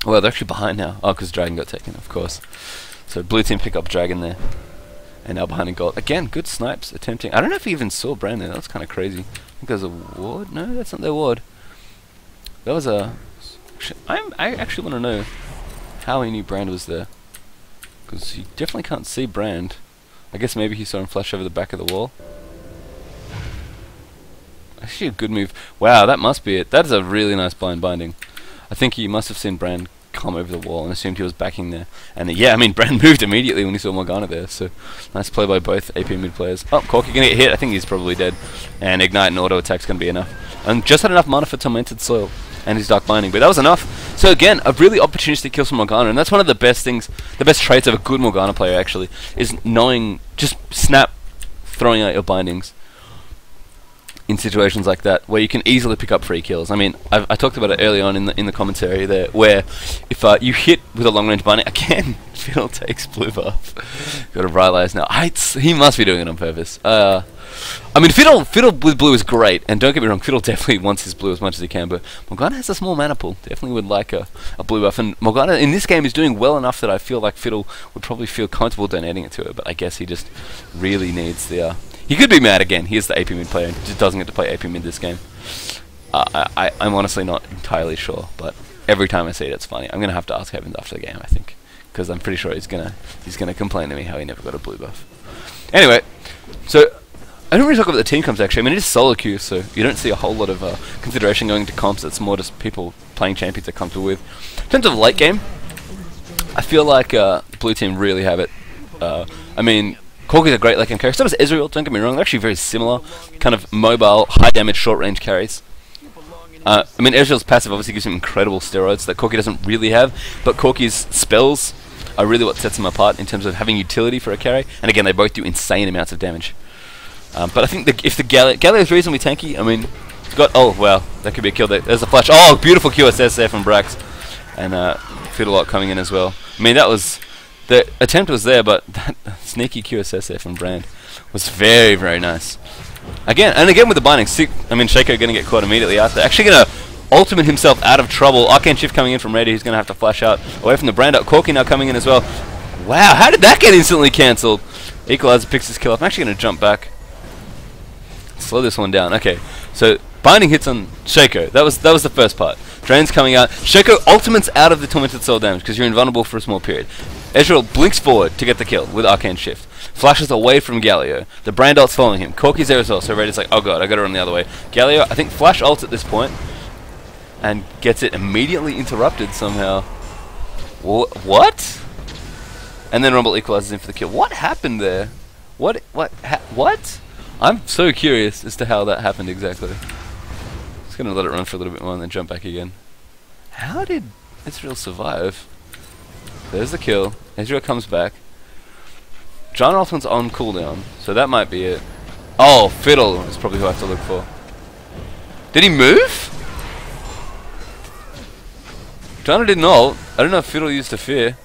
well, they're actually behind now. Oh, because Dragon got taken, of course. So blue team pick up Dragon there, and now behind in gold. Again, good snipes attempting. I don't know if he even saw Brand there. That's kind of crazy. I think there's a ward. No, that's not their ward. That was a. I actually want to know how he knew Brand was there. Because you definitely can't see Brand. I guess maybe he saw him flash over the back of the wall. Actually a good move. Wow, that must be it. That is a really nice blind binding. I think he must have seen Brand come over the wall and assumed he was backing there. And yeah, I mean, Brand moved immediately when he saw Morgana there. So nice play by both AP mid players. Oh, Corki gonna get hit. I think he's probably dead. And Ignite and auto attack's gonna be enough. And just had enough mana for Tormented Soil and his Dark Binding, but that was enough. So again, a really opportunistic kill from Morgana, and that's one of the best things, the best traits of a good Morgana player actually, is knowing just snap throwing out your bindings in situations like that, where you can easily pick up free kills. I mean, I talked about it early on in the commentary there, where if you hit with a long range binding, again, Fiddle takes blue buff. Got to realize now, he must be doing it on purpose. I mean, Fiddle with blue is great, and don't get me wrong, Fiddle definitely wants his blue as much as he can, but Morgana has a small mana pool, definitely would like a blue buff, and Morgana in this game is doing well enough that I feel like Fiddle would probably feel comfortable donating it to her, but I guess he just really needs the... He could be mad again. He is the AP mid player and just doesn't get to play AP mid this game. I'm honestly not entirely sure, but every time I see it, it's funny. I'm gonna have to ask Heavenz after the game, I think, because I'm pretty sure he's gonna complain to me how he never got a blue buff. Anyway, so I don't really talk about the team comps actually. I mean, it is solo queue, so you don't see a whole lot of consideration going to comps. It's more just people playing champions they're comfortable with. In terms of late game, I feel like blue team really have it. I mean, Corki's a great late game carry. So does Ezreal, don't get me wrong, they're actually very similar. Kind of mobile, high damage, short range carries. I mean, Ezreal's passive obviously gives him incredible steroids that Corki doesn't really have, but Corki's spells are really what sets him apart in terms of having utility for a carry. And again, they both do insane amounts of damage. But I think if the Galio's reasonably tanky, I mean, oh wow, that could be a kill. There's a flash. Oh, beautiful QSS there from Brax. And Fiddlelot coming in as well. I mean, that was... The attempt was there, but that sneaky QSS there from Brand was very, very nice. Again with the binding. I mean, Shaco going to get caught immediately after. Actually going to ultimate himself out of trouble. Arcane Shift coming in from Reddy, who's going to have to flash out away from the Brand. Corki now coming in as well. Wow, how did that get instantly cancelled? Equalizer picks his kill up. I'm actually going to jump back. Slow this one down. Okay, so binding hits on Shaco. That was the first part. Drain's coming out. Shaco ultimates out of the Tormented Soul damage because you're invulnerable for a small period. Ezreal blinks forward to get the kill with Arcane Shift. Flashes away from Galio. The Brand ult's following him. Corki's there as well, so Reddy's like, oh god, I gotta run the other way. Galio, I think, flash ults at this point and gets it immediately interrupted somehow. What? And then Rumble equalizes in for the kill. What happened there? What? I'm so curious as to how that happened exactly. Just gonna let it run for a little bit more and then jump back again. How did Ezreal survive? There's the kill. Ezreal comes back. John Ultimate's on cooldown, so that might be it. Oh, Fiddle is probably who I have to look for. Did he move? John didn't ult. I don't know if Fiddle used a fear.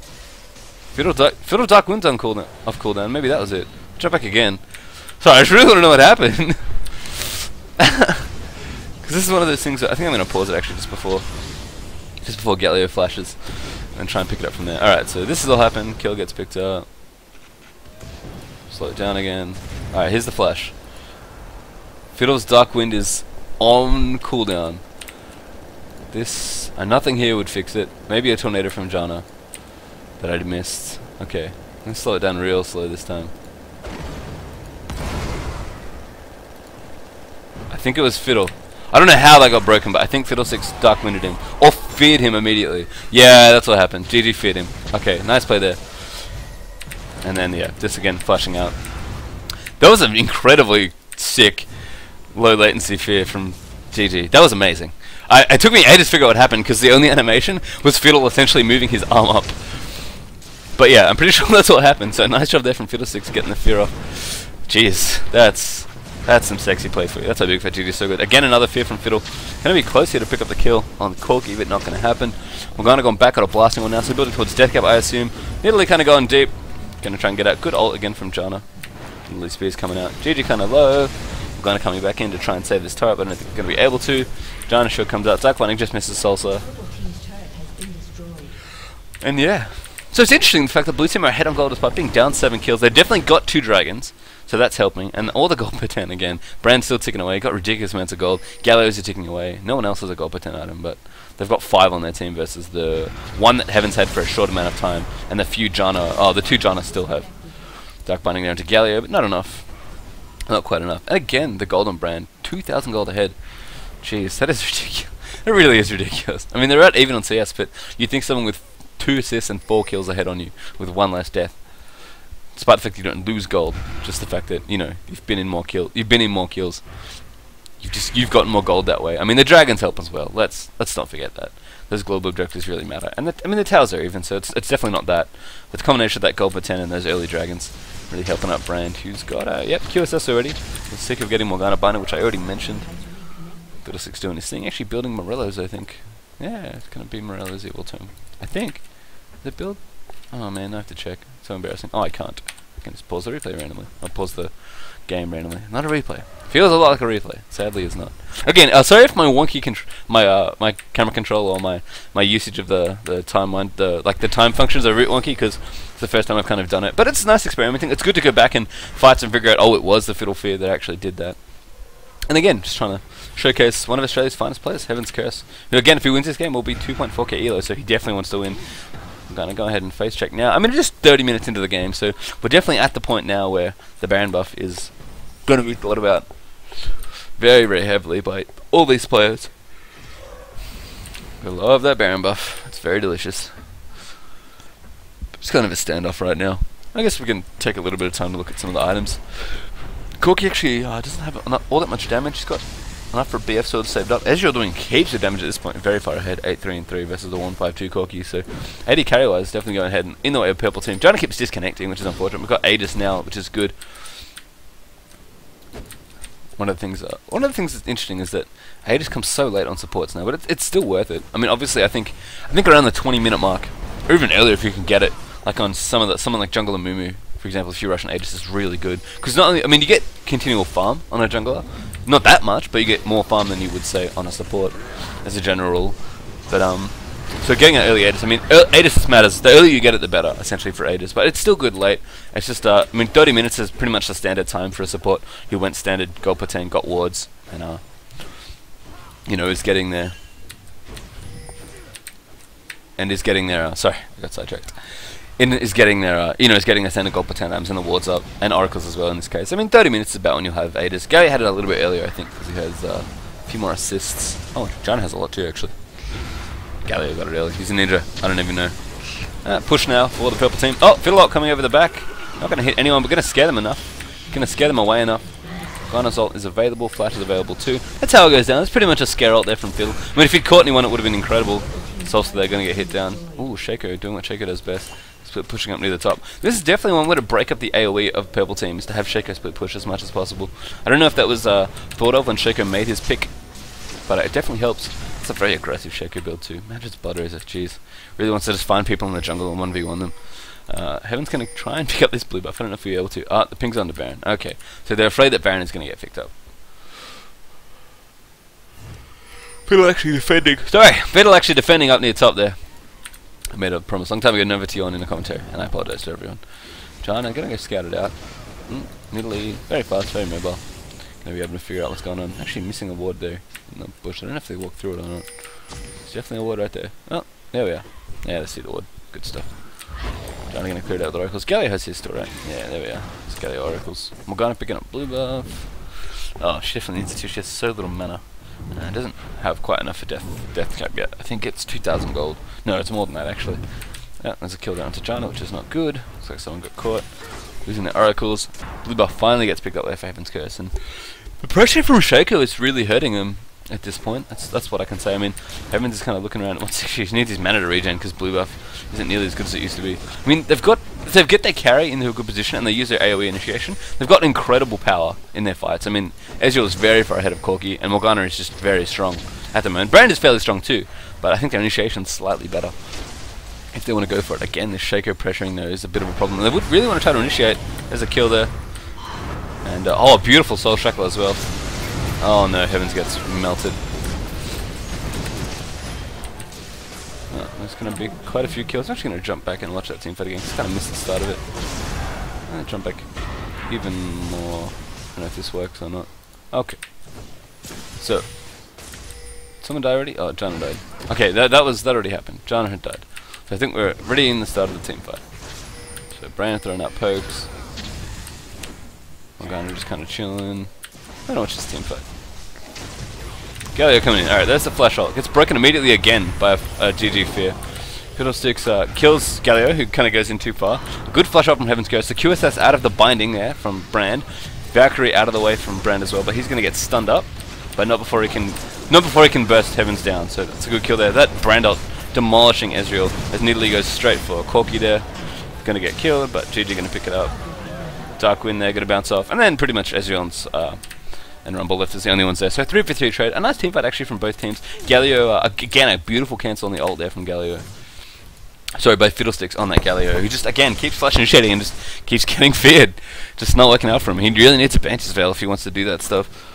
Fiddle Dark Wind's on cooldown. Off cooldown. Maybe that was it. Jump back again. Sorry, I just really want to know what happened. Because this is one of those things that I think I'm going to pause it actually just before Galio flashes. And try and pick it up from there. Alright, so this has all happened. Kill gets picked up. Slow it down again. Alright, here's the flash. Fiddle's Dark Wind is on cooldown. Nothing here would fix it. Maybe a tornado from Janna that I missed. Okay, let's slow it down real slow this time. I think it was Fiddle. I don't know how that got broken, but I think Fiddlesticks Dark Winded him. Or feared him immediately. Yeah, that's what happened. GG feared him. Okay, nice play there. And then, yeah, this again, flashing out. That was an incredibly sick, low latency fear from GG. That was amazing. It took me ages to figure out what happened, because the only animation was Fiddle essentially moving his arm up. But yeah, I'm pretty sure that's what happened. So nice job there from Fiddlesticks getting the fear off. Jeez, that's some sexy play for you. That's how big fat GG is so good. Again, another fear from Fiddle. Gonna be close here to pick up the kill on Corki, but not gonna happen. Morgana going back on a blasting one now, so building towards Death Cap, I assume. Nidalee kind of going deep. Gonna try and get out. Good ult again from Janna. Nidalee Spear's coming out. GG kind of low. Morgana coming back in to try and save this turret, but I don't think we're gonna be able to. Janna sure comes out. Zac Lightning just misses Salsa. And yeah. So it's interesting the fact that blue team are ahead on gold despite being down 7 kills. They've definitely got 2 dragons. So that's helping, and all the gold per 10 again. Brand's still ticking away, got ridiculous amounts of gold. Gallows are ticking away. No one else has a gold per 10 item, but they've got 5 on their team versus the 1 that Heavenz had for a short amount of time, and the 2 Janna still have. Dark Binding down to Galio, but not enough. Not quite enough. And again, the gold on Brand, 2,000 gold ahead. Jeez, that is ridiculous. It really is ridiculous. I mean, they're out even on CS, but you'd think someone with 2 assists and 4 kills ahead on you, with 1 less death. Despite the fact that you don't lose gold, just the fact that, you know, you've been in more kills. You've gotten more gold that way. I mean, the dragons help as well. Let's not forget that. Those global objectives really matter. And I mean, the towers are even, so it's definitely not that. But the combination of that gold per 10 and those early dragons Really helping out Brand, who's got yep, QSS already. Was sick of getting Morgana Binder, which I already mentioned. Fiddlestick's doing his thing. Actually building Morello's, I think. Yeah, it's gonna be Morello's Evil Tomb. I think. The build? Oh man, I have to check. It's so embarrassing. Oh, I can't. I can just pause the replay randomly. I'll pause the game randomly. Not a replay. Feels a lot like a replay. Sadly, it's not. Again, sorry if my wonky my camera control or my usage of the timeline, the time functions are a bit wonky because it's the first time I've kind of done it. But it's nice experimenting. It's good to go back and fight and figure out. Oh, it was the Fiddle Fear that actually did that. And again, just trying to showcase one of Australia's finest players, Heavenz Curse. Who again, if he wins this game, will be 2.4k ELO. So he definitely wants to win. I'm gonna go ahead and face check now. I mean, just 30 minutes into the game, so we're definitely at the point now where the Baron buff is gonna be thought about very, very heavily by all these players. I love that Baron buff. It's very delicious. It's kind of a standoff right now. I guess we can take a little bit of time to look at some of the items. Corki actually doesn't have all that much damage. He's got enough for BF sword saved up. Ezreal doing heaps of damage at this point, very far ahead, 8-3-3 versus the 1-5-2 Corki. So AD carry wise, definitely going ahead and in the way of purple team. Janna keeps disconnecting, which is unfortunate. We've got Aegis now, which is good. One of the things that's interesting is that Aegis comes so late on supports now, but it's still worth it. I mean, obviously, I think around the 20-minute mark, or even earlier if you can get it, like on someone like Jungle and Mumu, for example, if you rush an Aegis, is really good because not only, I mean, you get continual farm on a jungler, not that much, but you get more farm than you would say on a support, as a general rule. But so getting an early Aegis, I mean, Aegis matters. The earlier you get it, the better, essentially, for Aegis. But it's still good late. It's just, I mean, 30 minutes is pretty much the standard time for a support who went standard, gold per 10, got wards, and, you know, is getting there. And is getting there, sorry, I got sidetracked. Is getting there, you know, is getting a standard gold per 10 items and the wards up, and oracles as well in this case. I mean, 30 minutes is about when you'll have Aegis. Gary had it a little bit earlier, I think, because he has a few more assists. Oh, John has a lot too, actually. Galio got it early. He's a ninja. I don't even know. Push now for the purple team. Oh, Fiddlelock coming over the back. Not going to hit anyone, but going to scare them enough. Going to scare them away enough. Garner's ult is available. Flash is available too. That's how it goes down. It's pretty much a scare ult there from Fiddle. I mean, if he'd caught anyone, it would have been incredible. It's also they're going to get hit down. Ooh, Shaco doing what Shaco does best. Split pushing up near the top. This is definitely one way to break up the AoE of purple teams, to have Shaco split push as much as possible. I don't know if that was thought of when Shaco made his pick, but it definitely helps. It's a very aggressive Shaco build too. Man, just butter as if cheese. Really wants to just find people in the jungle and 1v1 them. Heaven's going to try and pick up this blue buff. I don't know if we're able to. Ah, the ping's under Baron. Okay, so they're afraid that Baron is going to get picked up. Fiddle actually defending. Sorry, Fiddle actually defending up near top there. I made a promise a long time ago never to you on in the commentary, and I apologize to everyone. John, I'm going to go scout it out. Italy, very fast, very mobile. Going to be able to figure out what's going on. Actually missing a ward there in the bush. I don't know if they walk through it or not. There's definitely a ward right there. Oh, there we are. Yeah, let's see the ward. Good stuff. John going to clear it out with the oracles. Galio has his still, right? Yeah, there we are. It's Galio oracles. Morgana picking up blue buff. Oh, she definitely needs to. She has so little mana. Doesn't have quite enough for death cap yet. I think it's 2,000 gold. No, it's more than that actually. Yeah, there's a kill down to Janna, which is not good. Looks like someone got caught. Losing the oracles. Blue buff finally gets picked up there for Heaven's Curse, and the pressure from Shaco is really hurting him at this point. That's what I can say. I mean, Heaven's is kind of looking around. He needs his mana to regen because blue buff isn't nearly as good as it used to be. I mean, they've get their carry into a good position and they use their AoE initiation. They've got incredible power in their fights. I mean, Ezreal is very far ahead of Corki, and Morgana is just very strong at the moment. Brand is fairly strong too, but I think their initiation's slightly better. If they want to go for it again, this Shaco pressuring though is a bit of a problem. They would really want to try to initiate. There's a kill there, and oh, a beautiful Soul Shackle as well. Oh no, Heavenz gets melted. There's going to be quite a few kills. I'm actually going to jump back and watch that team fight again. Just kind of missed the start of it. I'm going to jump back even more. I don't know if this works or not. Okay. So, someone die already? Oh, Janna died. Okay, that already happened. Janna had died. So I think we're already in the start of the team fight. So Brand throwing out pokes. Morgana just kind of chilling. I don't know what's this team fight. Galio coming in. Alright, there's the flash ult. Gets broken immediately again by a GG Fear. Fiddlesticks kills Galio, who kind of goes in too far. A good flash ult from Heaven's Curse. The QSS out of the binding there from Brand. Valkyrie out of the way from Brand as well, but he's going to get stunned up, but not before he can burst Heaven's down. So that's a good kill there. That Brand ult demolishing Ezreal as Nidalee goes straight for Corki there. Going to get killed, but GG going to pick it up. Dark Wind there, gonna bounce off, and then pretty much Ezreal and Rumble left as the only ones there. So 3-for-3 trade. A nice team fight actually from both teams. Galio, again, a beautiful cancel on the ult there from Galio. Sorry, both Fiddlesticks on that Galio, who just, again, keeps flashing and shedding and just keeps getting feared. Just not working out for him. He really needs a Banshee Veil if he wants to do that stuff.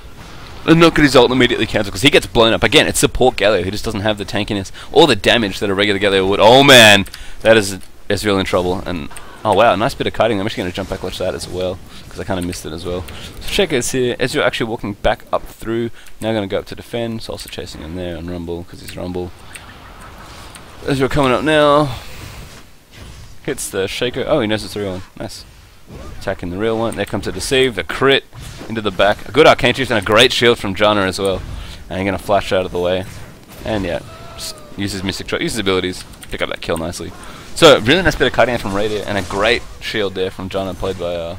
And not get his ult immediately cancelled, because he gets blown up. Again, it's support Galio, who just doesn't have the tankiness or the damage that a regular Galio would. Oh man, that is Ezreal in trouble. And oh wow, nice bit of kiting. I'm actually going to jump back watch that as well, because I kind of missed it as well. So Shaco's here. Ezreal actually walking back up through. Now going to go up to defend. So also chasing him there on Rumble, because he's Rumble. Ezreal coming up now. Hits the Shaco. Oh, he knows it's the real one. Nice. Attacking the real one. There comes a deceive. The crit into the back. A good Arcane Chief and a great shield from Janna as well. And you're going to flash out of the way. And yeah, just uses Mystic Shot. Uses abilities. Pick up that kill nicely. So, really nice bit of cutting from Radiant. And a great shield there from Janna, played by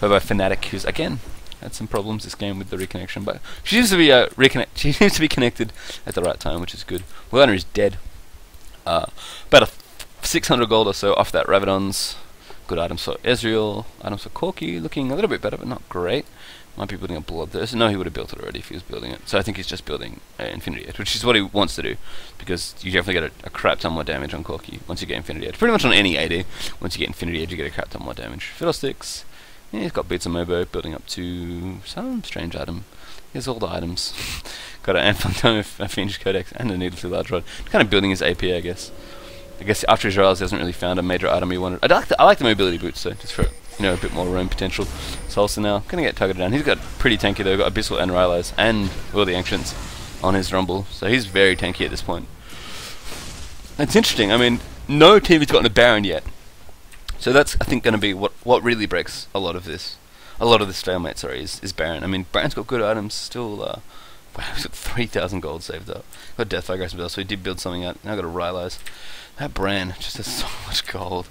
Fnatic, who's, again, had some problems this game with the reconnection. But she seems to be she seems to be connected at the right time, which is good. Werner is dead. About a 600 gold or so off that Rabadon's. Good items for Ezreal, items for Corki, looking a little bit better, but not great. Might be building a Bloodthirst. No, he would have built it already if he was building it. So I think he's just building Infinity Edge, which is what he wants to do, because you definitely get a crap ton more damage on Corki once you get Infinity Edge. Pretty much on any AD, once you get Infinity Edge, you get a crap ton more damage. Fiddlesticks, yeah, he's got Beats of Mobo, building up to some strange item. Here's all the items. Got an Phantom, a Fiendish Codex, and a Needlessly Large Rod. Kind of building his AP, I guess. I guess after his Israels, he hasn't really found a major item he wanted. I like the mobility boots though, just for, you know, a bit more roam potential. Salsa now, gonna get targeted down. He's got pretty tanky though, got Abyssal and Rylai's and Will the Ancients on his Rumble, so he's very tanky at this point. It's interesting, I mean, no team has gotten a Baron yet. So that's, I think, gonna be what really breaks a lot of this stalemate, sorry, is Baron. I mean, Baron's got good items, still, wow, he's got 3,000 gold saved up. Got Deathfire Grace Bell, so he did build something out. Now got a Rylai's. That brand just has so much gold.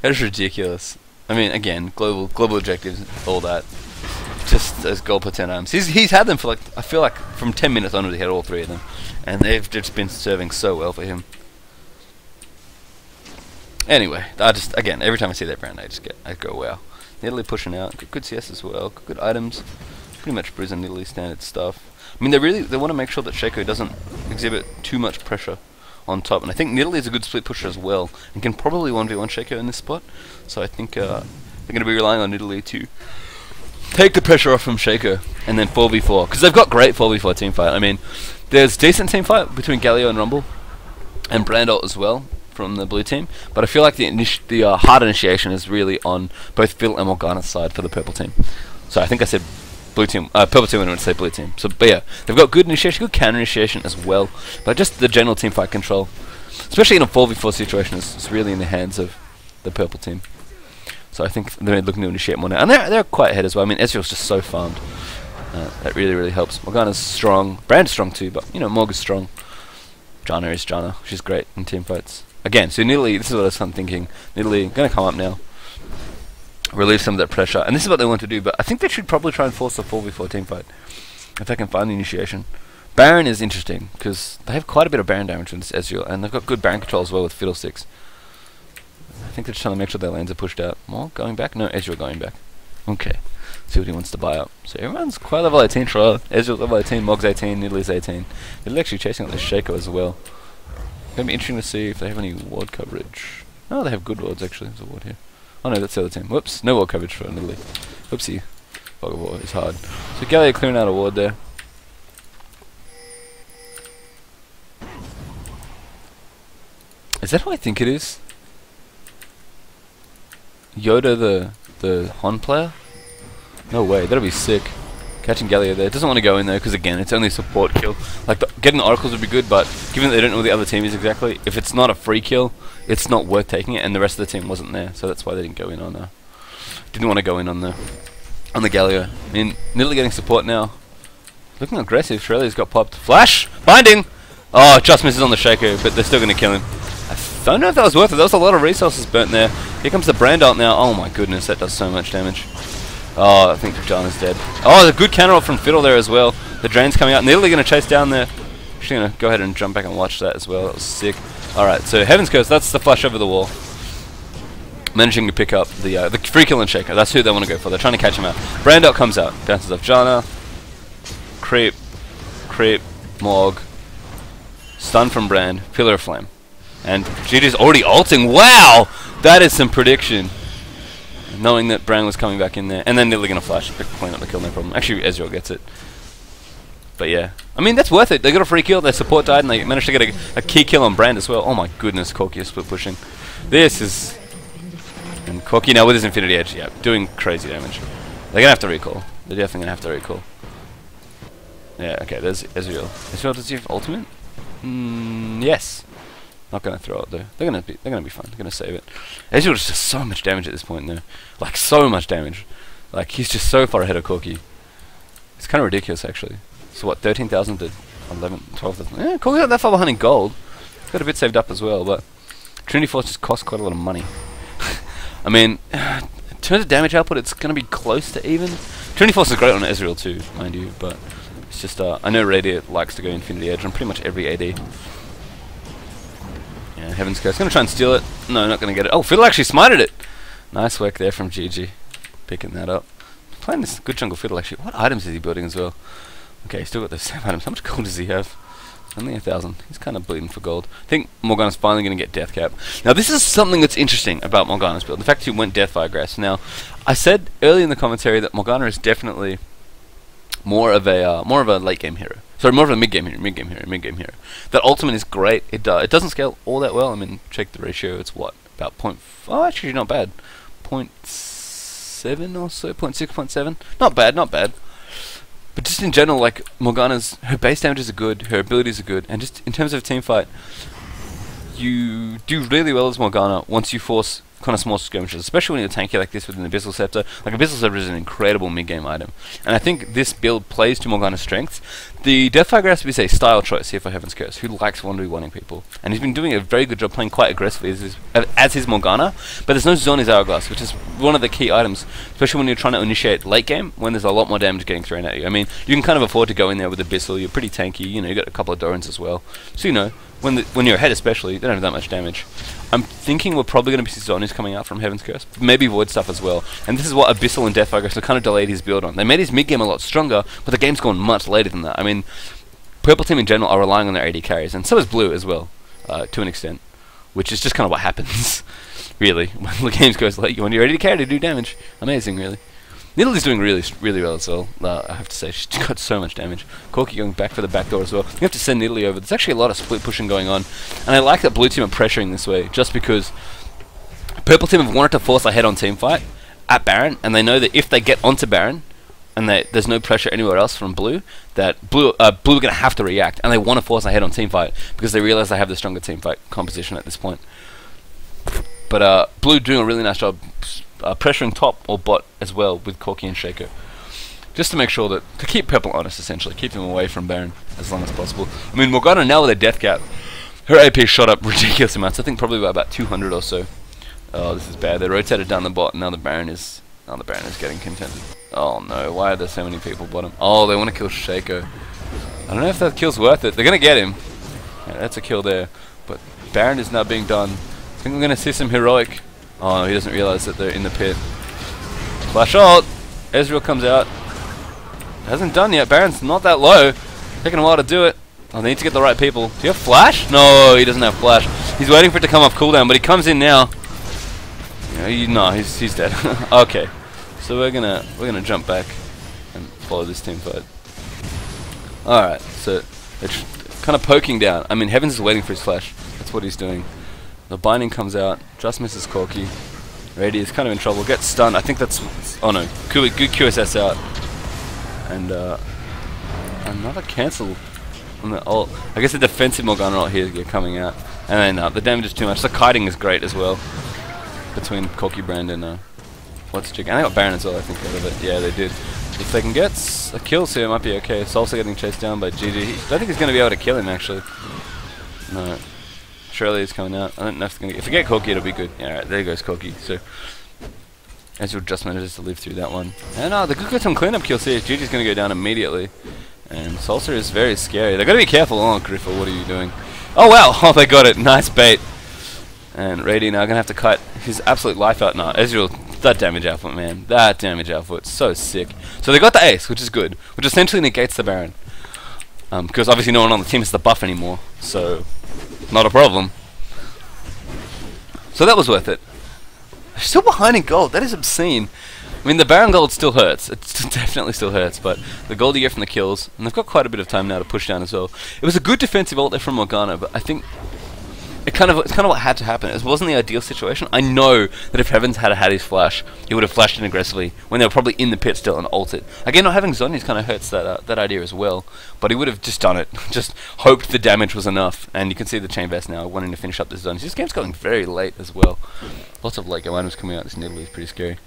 That is ridiculous. I mean, again, global objectives, all that. Just those gold per 10 items. He's had them for, like, I feel like from 10 minutes onwards he had all 3 of them. And they've just been serving so well for him. Anyway, again, every time I see that brand I go wow. Italy pushing out, good CS as well, good items. Pretty much Briz and Italy standard stuff. I mean, they want to make sure that Shaco doesn't exhibit too much pressure on top, and I think Nidalee is a good split pusher as well, and can probably 1v1 Shaco in this spot, so I think they're going to be relying on Nidalee to take the pressure off from Shaco, and then 4v4, because they've got great 4v4 teamfight. I mean, there's decent teamfight between Galio and Rumble, and Brandot as well, from the blue team, but I feel like the hard initiation is really on both Phil and Morgana's side for the purple team. So I think I said blue team, purple team when I went to say blue team. So, but yeah, they've got good initiation, good counter initiation as well. But just the general team fight control, especially in a 4v4 situation, is really in the hands of the purple team. So I think they're looking to initiate more now, and they're quite ahead as well. I mean, Ezreal's just so farmed. That really helps. Morgana's strong, Brand's strong too, but you know, Morg is strong. Janna is Janna. She's great in team fights. Again, so Nidalee, this is what I was thinking. Nidalee gonna come up now, relieve some of that pressure, and this is what they want to do. But I think they should probably try and force a 4v4 team fight if they can find the initiation. Baron is interesting because they have quite a bit of Baron damage from this Ezreal, and they've got good Baron control as well with Fiddlesticks. I think they're just trying to make sure their lanes are pushed out. More going back? No, Ezreal going back. Okay, see what he wants to buy up. So everyone's quite level 18 trial. Ezreal's level 18, Mog's 18, Nidalee's 18. They're actually chasing out this Shaco as well. Gonna be interesting to see if they have any ward coverage. Oh, they have good wards actually. There's a ward here. Oh no, that's the other team. Whoops, no ward coverage for Nidalee. Whoopsie. Fog of War is hard. So Gallia clearing out a ward there. Is that who I think it is? Yoda the Hon player? No way, that'll be sick. Catching Gallia there. Doesn't want to go in there because again, it's only a support kill. Like getting the oracles would be good, but given that they don't know who the other team is exactly, if it's not a free kill, it's not worth taking it. And the rest of the team wasn't there, so that's why they didn't go in on didn't want to go in on the Gallia. I mean, Nidalee getting support now. Looking aggressive. Shirley's got popped. Flash binding. Oh, just misses on the Shaco, but they're still going to kill him. I don't know if that was worth it. There was a lot of resources burnt there. Here comes the Brand ult now. Oh my goodness, that does so much damage. Oh, I think Janna's dead. Oh, the good counter ult from Fiddle there as well. The drain's coming out. Nidalee going to chase down there. Actually going to go ahead and jump back and watch that as well. That was sick. Alright, so Heaven's Curse, that's the flash over the wall. managing to pick up the free kill and Shaker. That's who they want to go for. They're trying to catch him out. Brandot comes out, bounces off Janna. Creep, Morg. Stun from Brand, Pillar of Flame. And GG's already ulting. Wow! That is some prediction. Knowing that Brand was coming back in there. And then they're going to flash, clean up the kill, no problem. Actually, Ezreal gets it. But yeah. I mean, that's worth it. They got a free kill, their support died, and they managed to get a key kill on Brand as well. Oh my goodness, Corki is split pushing. This is... And Corki now with his Infinity Edge, yeah, doing crazy damage. They're going to have to recall. They're definitely going to have to recall. Yeah, okay, there's Ezreal. Ezreal, does he have ultimate? Yes. Not gonna throw it though. They're gonna be fine. They're gonna save it. Ezreal does just so much damage at this point though. Like so much damage. Like he's just so far ahead of Corki. It's kind of ridiculous actually. So what, 13,000 to 11, 12,000? Yeah, Corki's not that far behind in gold. He's got a bit saved up as well, but Trinity Force just costs quite a lot of money. I mean, in terms of damage output, it's gonna be close to even. Trinity Force is great on Ezreal too, mind you, but it's just I know Radiant likes to go Infinity Edge on pretty much every AD. Yeah, Heaven's Curse. Gonna try and steal it. No, not gonna get it. Oh, Fiddle actually smited it! Nice work there from GG. Picking that up. Playing this good jungle Fiddle actually. What items is he building as well? Okay, still got those same items. How much gold does he have? Only 1,000. He's kind of bleeding for gold. I think Morgana's finally going to get Death Cap. Now, this is something that's interesting about Morgana's build. The fact that he went Deathfire Grass. Now, I said early in the commentary that Morgana is definitely more of a late game hero. Sorry, more of a mid game hero. That ultimate is great. It doesn't scale all that well. I mean, check the ratio. It's what, about oh, actually not bad. 0.7 or so, 0.6, 0.7. Not bad. But just in general, like her base damages are good, her abilities are good, and just in terms of team fight, you do really well as Morgana once you force kind of small skirmishes, especially when you're tanky like this with an Abyssal Scepter. Like Abyssal Scepter is an incredible mid-game item, and I think this build plays to Morgana's strengths. The Deathfire Grass is a style choice here for Heaven's Curse, who likes 1v1ing people, and he's been doing a very good job playing quite aggressively as his Morgana, but there's no Zoni's Hourglass, which is one of the key items, especially when you're trying to initiate late game, when there's a lot more damage getting thrown at you. I mean, you can kind of afford to go in there with Abyssal, you're pretty tanky, you know, you got a couple of Dorans as well, so you know, when you're ahead especially, you don't have that much damage. I'm thinking we're probably going to be Zoni's coming out from Heaven's Curse, maybe Void stuff as well, and this is what Abyssal and Deathfire Grass have kind of delayed his build on. They made his mid-game a lot stronger, but the game's gone much later than that. I mean, Purple Team in general are relying on their AD carries, and so is Blue as well, to an extent, which is just kind of what happens, really, when the game goes late. You want your AD carry to do damage. Amazing, really. Nidalee is doing really well as well, I have to say. She's got so much damage. Corki going back for the back door as well. You have to send Nidalee over. There's actually a lot of split pushing going on, and I like that Blue Team are pressuring this way, just because Purple Team have wanted to force a head-on team fight at Baron, and they know that if they get onto Baron, and there's no pressure anywhere else from Blue, that Blue are going to have to react, and they want to force a head-on team fight, because they realize they have the stronger team fight composition at this point. But Blue doing a really nice job pressuring top or bot as well with Corki and Shaco, just to make sure that, to keep Purple honest essentially, keep them away from Baron as long as possible. I mean, Morgana now with a Death Cap, her AP shot up ridiculous amounts, I think probably by about 200 or so. Oh, this is bad. They rotated down the bot, and now the Baron is getting contended. Oh no, why are there so many people bottom? Oh, they want to kill Shaco. I don't know if that kill's worth it. They're going to get him. Yeah, that's a kill there. But Baron is now being done. I think we're going to see some heroic. Oh no, he doesn't realize that they're in the pit. Flash ult! Ezreal comes out. Hasn't done yet. Baron's not that low. Taking a while to do it. I need to get the right people. Do you have flash? No, he doesn't have flash. He's waiting for it to come off cooldown, but he comes in now. No, he's dead. Okay, so we're gonna jump back and follow this team fight. All right, so it's kind of poking down. I mean, Heavenz is waiting for his flash. That's what he's doing. The binding comes out, just misses Corki. Rady is kind of in trouble. Gets stunned. I think that's. Oh no, good QSS out, and another cancel on the ult. I guess the defensive Morgana ult here coming out, and then the damage is too much. The kiting is great as well. Between Corki, Brand, and what's chicken? And they got Baron as well, I think, out of it. Yeah, they did. If they can get a kill here, it might be okay. It's also getting chased down by GG. I think he's going to be able to kill him, actually. No. Surely he's coming out. I don't know if they're going to get... If we get Corki, it'll be good. Yeah, alright, there goes Corki. So, Ezreal just manages to live through that one. And they could get some cleanup kills here. GG's going to go down immediately. And Salsa is very scary. They've got to be careful. Oh, Griffle, what are you doing? Oh, wow! Oh, they got it. Nice bait. And Rady now gonna have to cut his absolute life out now. Ezreal, that damage output, man. That damage output, so sick. So they got the ace, which is good, which essentially negates the Baron. Because obviously no one on the team has the buff anymore, so not a problem. So that was worth it. They're still behind in gold, that is obscene. I mean, the Baron gold still hurts. It definitely still hurts, but the gold you get from the kills, and they've got quite a bit of time now to push down as well. It was a good defensive ult there from Morgana, but I think it's kind of what had to happen. It wasn't the ideal situation. I know that if Heavenz had his flash, he would have flashed in aggressively when they were probably in the pit still and ulted. Again, not having Zhonya's kind of hurts that idea as well, but he would have just done it. Just hoped the damage was enough, and you can see the Chain Vest now wanting to finish up this zone. This game's going very late as well. Lots of late game items coming out. This Nidalee is pretty scary.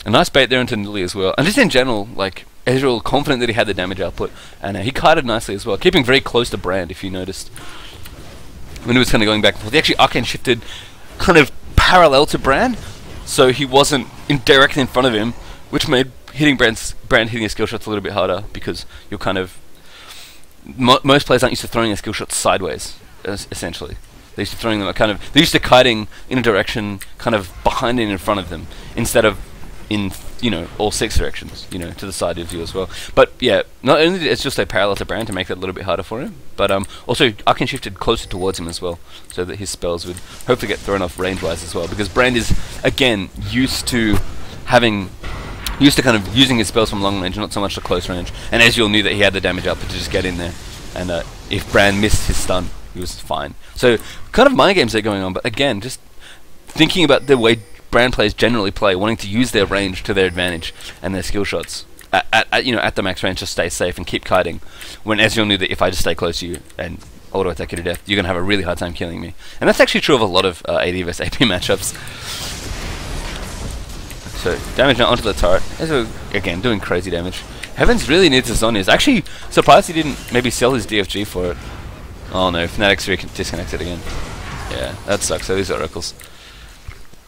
A nice bait there into Nidalee as well, and just in general, like Ezreal confident that he had the damage output, and he kited nicely as well, keeping very close to Brand if you noticed. When he was kind of going back and forth, he actually arcane shifted kind of parallel to Brand, so he wasn't directly in front of him, which made Brand hitting his skill shots a little bit harder, because you're kind of most players aren't used to throwing their skill shots sideways, essentially. They're used to throwing them they're used to kiting in a direction kind of behind and in front of them, instead of in, you know, all 6 directions, you know, to the side of you as well. But yeah, not only did it's just a parallel to Brand to make that a little bit harder for him, but also Arcane shifted closer towards him as well, so that his spells would hopefully get thrown off range-wise as well, because Brand is, again, used to kind of using his spells from long range, not so much to close range, and Ezreal knew that he had the damage output to just get in there, and if Brand missed his stun, he was fine. So, kind of mind games are going on, but again, just thinking about the way Brand players generally play, wanting to use their range to their advantage and their skill shots at the max range, just stay safe and keep kiting. When Ezreal knew that if I just stay close to you and auto attack you to death, you're gonna have a really hard time killing me. And that's actually true of a lot of AD vs AP matchups. So damage now onto the turret. Ezreal again doing crazy damage. Heavenz really needs his Zhonya's. Actually surprised he didn't maybe sell his DFG for it. Oh no, Fnatic's disconnected again. Yeah, that sucks. So these are oracles.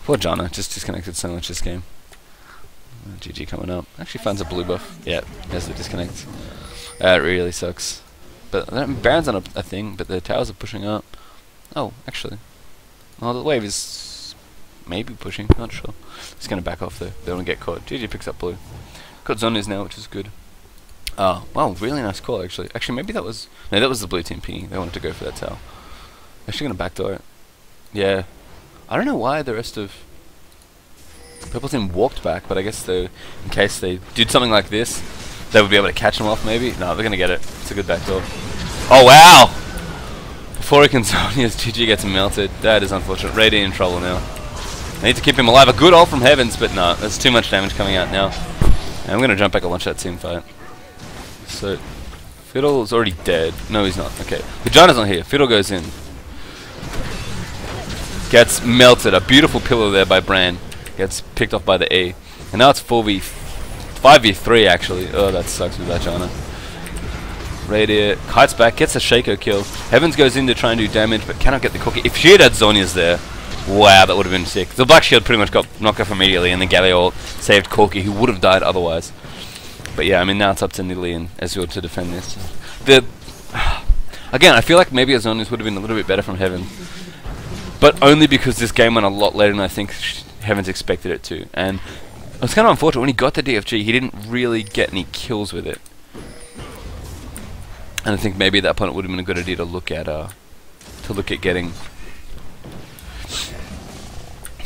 Poor Janna, just disconnected so much this game. GG coming up. Actually finds a blue buff. Yeah, there's the disconnect. That really sucks. But Baron's on a thing, but the towers are pushing up. Oh, actually. Oh, the wave is maybe pushing, not sure. It's going to back off though. They don't get caught. GG picks up blue. Got Zhonya's now, which is good. Oh, wow, really nice call actually. Actually, maybe that was... No, that was the blue team pinging. They wanted to go for that tower. Actually going to backdoor it. Yeah. I don't know why the rest of Purple team walked back, but I guess in case they did something like this, they would be able to catch them off maybe. No, they're going to get it. It's a good backdoor. Oh, wow! Before he can Zhonya's, GG gets melted. That is unfortunate. Rady in trouble now. They need to keep him alive. A good ult from Heavenz, but no, there's too much damage coming out now. And I'm going to jump back and launch that team fight. So, Fiddle's already dead. No, he's not. Okay. Vagina's not here. Fiddle goes in. Gets melted. A beautiful pillar there by Bran. Gets picked off by the E. And now it's 5v3 actually. Oh, that sucks with that Janna. Radiant kites back, gets a Shaco kill. Heavenz goes in to try and do damage, but cannot get the cookie. If she had Zhonya's there, wow, that would have been sick. The Black Shield pretty much got knocked off immediately, and then Galio saved Corki, who would have died otherwise. But yeah, I mean, now it's up to Nidalee and Ezreal to defend this. Again, I feel like maybe Zhonya's would have been a little bit better from Heaven. But only because this game went a lot later than I think Heaven's expected it to. And it was kind of unfortunate. When he got the DFG, he didn't really get any kills with it. And I think maybe at that point it would have been a good idea to look at getting...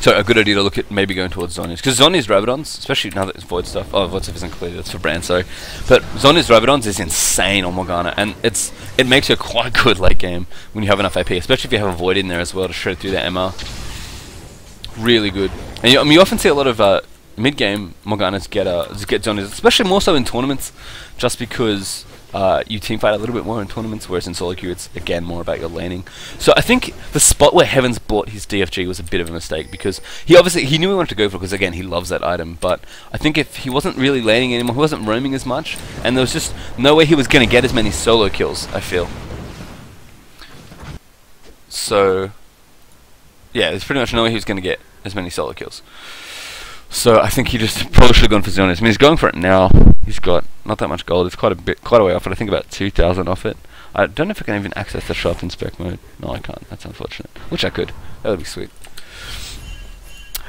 So a good idea to look at maybe going towards Zhonya's. Because Zhonya's Rabadons, especially now that it's Void stuff... Oh, Void stuff isn't completed, that's for Brand, sorry. But Zhonya's Rabadons is insane on Morgana. And it makes her quite good late game when you have enough AP. Especially if you have a Void in there as well to shred through that MR. Really good. And you often see a lot of mid-game Morganas get Zhonya's. Especially more so in tournaments. Just because... you teamfight a little bit more in tournaments, whereas in solo queue it's again more about your laning. So I think the spot where Heavenz bought his DFG was a bit of a mistake, because he knew he wanted to go for it because again he loves that item, but I think if he wasn't really laning anymore, he wasn't roaming as much, and there was just no way he was going to get as many solo kills, I feel. So yeah, there's pretty much no way he was going to get as many solo kills. So I think he just probably should have gone for Zhonya's. I mean, he's going for it now. He's got not that much gold. It's quite a way off it. I think about 2,000 off it. I don't know if I can even access the shop in spec mode. No, I can't. That's unfortunate. Wish I could. That would be sweet.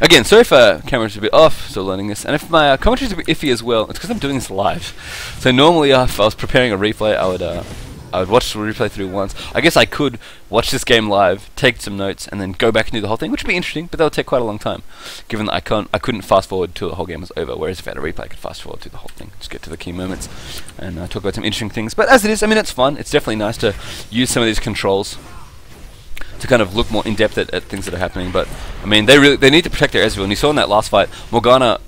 Again, sorry if camera's a bit off, still learning this, and if my commentary's a bit iffy as well, it's because I'm doing this live. So normally if I was preparing a replay, I would watch the replay through once. I guess I could watch this game live, take some notes, and then go back and do the whole thing, which would be interesting, but that would take quite a long time, given that I couldn't fast forward till the whole game was over, whereas if I had a replay, I could fast forward through the whole thing, just get to the key moments, and talk about some interesting things. But as it is, I mean, it's fun. It's definitely nice to use some of these controls to kind of look more in depth at things that are happening. But I mean, they need to protect their Ezreal, and you saw in that last fight, Morgana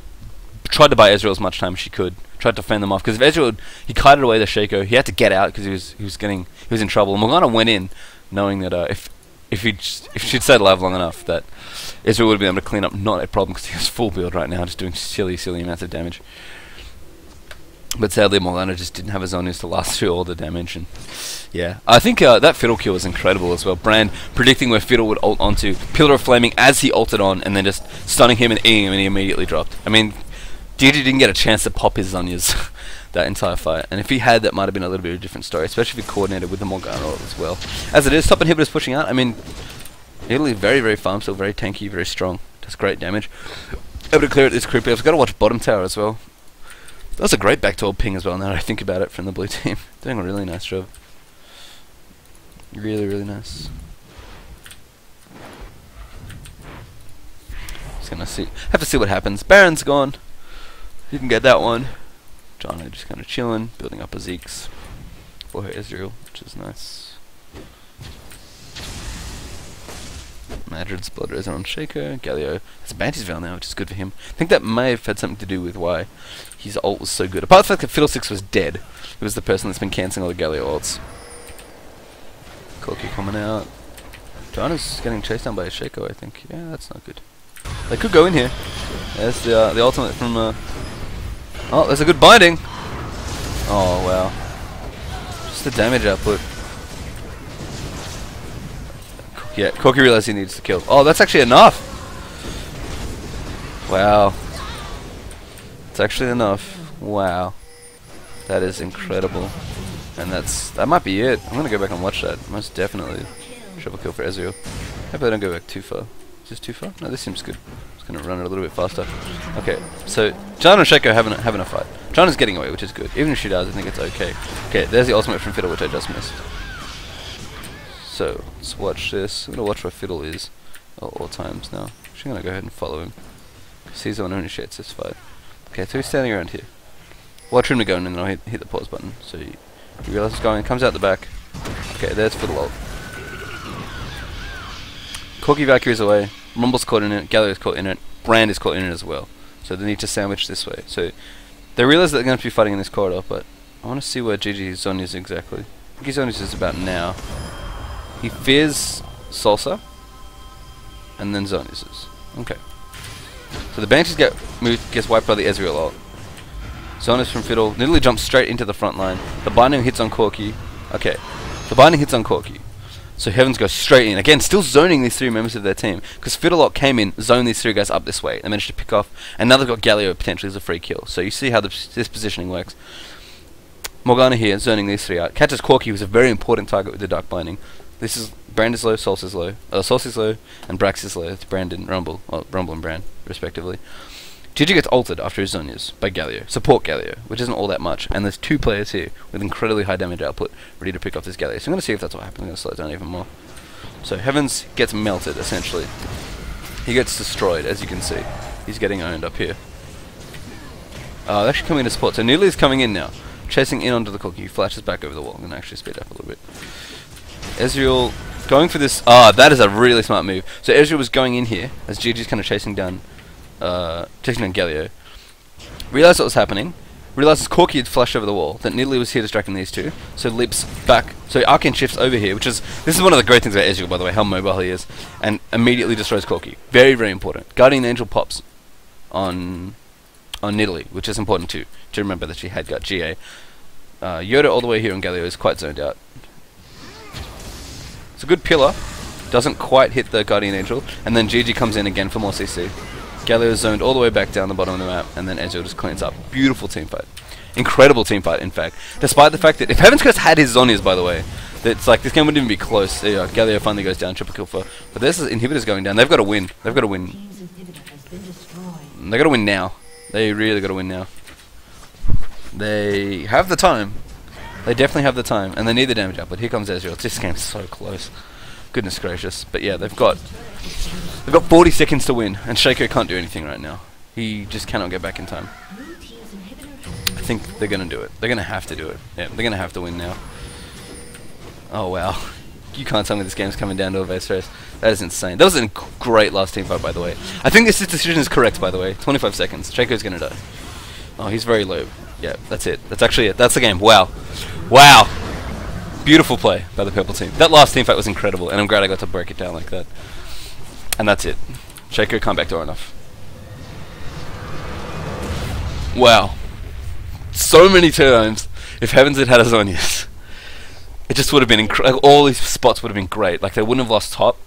tried to buy Ezreal as much time as she could, tried to fend them off, because if Ezreal, he kited away the Shaco, he had to get out because he was in trouble. And Morgana went in knowing that if she'd stayed alive long enough, that Ezreal would have been able to clean up not a problem, because he was full build right now, just doing silly amounts of damage. But sadly, Morgana just didn't have his Zhonya's to last through all the damage, and yeah, I think that Fiddle kill was incredible as well. Brand predicting where Fiddle would ult onto, Pillar of Flaming as he ulted on, and then just stunning him and eating him, and he immediately dropped. I mean, GG didn't get a chance to pop his Zhonya's that entire fight, and if he had, that might have been a little bit of a different story, especially if he coordinated with the Morgana ult as well. As it is, top inhibitors pushing out. I mean, Italy very farm, still very tanky, very strong, does great damage. Able to clear it this creepy. I've got to watch bottom tower as well. That was a great back-to-ult ping as well, now that I think about it, from the blue team. Doing a really nice job. Really nice. Just gonna have to see what happens. Baron's gone. You can get that one. Johnny just kind of chilling, building up a Zeke's for her Ezreal, which is nice. Madrid's Blood Razor on Shaco. Galio has a Banshee Veil now, which is good for him. I think that may have had something to do with why his ult was so good. Apart from the fact that Fiddlesticks was dead, it was the person that's been cancelling all the Galio ults. Corki coming out. Johnny's getting chased down by a Shaco, I think. Yeah, that's not good. They could go in here. There's the ultimate from... Oh, there's a good binding! Oh, wow. Just the damage output. Yeah, Corki realized he needs to kill. Oh, that's actually enough! Wow. It's actually enough. Wow. That is incredible. And that might be it. I'm gonna go back and watch that. Most definitely. Triple kill for Ezreal. Hope I don't go back too far. Is this too far? No, this seems good. Just gonna run it a little bit faster. Okay, so John and Shaco having a fight. John is getting away, which is good. Even if she does, I think it's okay. Okay, there's the ultimate from Fiddle, which I just missed. So let's watch this. I'm gonna watch where Fiddle is at all times now. Actually, gonna go ahead and follow him, because he's the one who initiates this fight. Okay, so he's standing around here. Watch him to go, and then I'll hit the pause button. So you realize it's going, comes out the back. Okay, there's Fiddle ult. Corki Valkyrie's away. Rumble's caught in it. Galio's caught in it. Brand is caught in it as well. So they need to sandwich this way. So they realize that they're going to be fighting in this corridor, but I want to see where GG's Zhonya's is exactly. I think his Zhonya's is about now. He fears Salsa, and then Zhonya's is. Okay. So the Banshees gets wiped by the Ezreal ult. Zhonya's from Fiddle nearly jumps straight into the front line. The binding hits on Corki. Okay. The binding hits on Corki. So Heavenz goes straight in. Again, still zoning these three members of their team. Because Fiddle came in, zoned these three guys up this way. They managed to pick off. And now they've got Galio potentially as a free kill. So you see how this positioning works. Morgana here, zoning these three out. Catches Corki, who's a very important target with the Dark Binding. This is Brand is low, Soul's is low. Soul's is low, and Brax is low. It's Brand and Rumble. Well, Rumble and Brand, respectively. GG gets ulted after his Zhonya's by Galio. Support Galio, which isn't all that much. And there's two players here with incredibly high damage output ready to pick off this Galio. So I'm going to see if that's what happens. I'm going to slow it down even more. So Heavenz gets melted, essentially. He gets destroyed, as you can see. He's getting owned up here. They're actually coming into support. So Neely's coming in now. Chasing in onto the Corki. He flashes back over the wall. I'm going to actually speed up a little bit. Ezreal going for this. That is a really smart move. So Ezreal was going in here, as GG's kind of chasing down Galio. Realized what was happening. Realizes Corki had flashed over the wall, that Nidalee was here distracting these two, so leaps back. So Arcane shifts over here, this is one of the great things about Ezreal, by the way, how mobile he is, and immediately destroys Corki. Very, very important. Guardian Angel pops on Nidalee, which is important too, to remember that she had got GA. Yoda all the way here on Galio is quite zoned out. It's a good pillar, doesn't quite hit the Guardian Angel, and then GG comes in again for more CC. Galio is zoned all the way back down the bottom of the map, and then Ezreal just cleans up. Beautiful team fight. Incredible team fight, in fact. Despite the fact that if Heavenz had his Zhonya's, by the way, It's like this game wouldn't even be close. There you go. Galio finally goes down, triple kill for. But this is inhibitors going down. They've got to win. They've got to win. Team's inhibitor has been destroyed. They got to win now. They really got to win now. They have the time. They definitely have the time, and they need the damage up. But here comes Ezreal. This game's so close. Goodness gracious. But yeah, they've got 40 seconds to win, and Shaco can't do anything right now. He just cannot get back in time. Blue team's inhibitor has I think they're gonna do it. They're gonna have to do it. Yeah, they're gonna have to win now. Oh wow. You can't tell me this game's coming down to a base race. That is insane. That was a great last team fight, by the way. I think this decision is correct, by the way. 25 seconds. Shaco's gonna die. Oh, he's very low. Yeah, that's it. That's actually it. That's the game. Wow. Wow. Beautiful play by the purple team. That last team fight was incredible, and I'm glad I got to break it down like that. And that's it. Shaco can't backdoor enough. Wow. So many times, if Heavenz had had Azonius, it just would have been all these spots would have been great. Like, they wouldn't have lost top.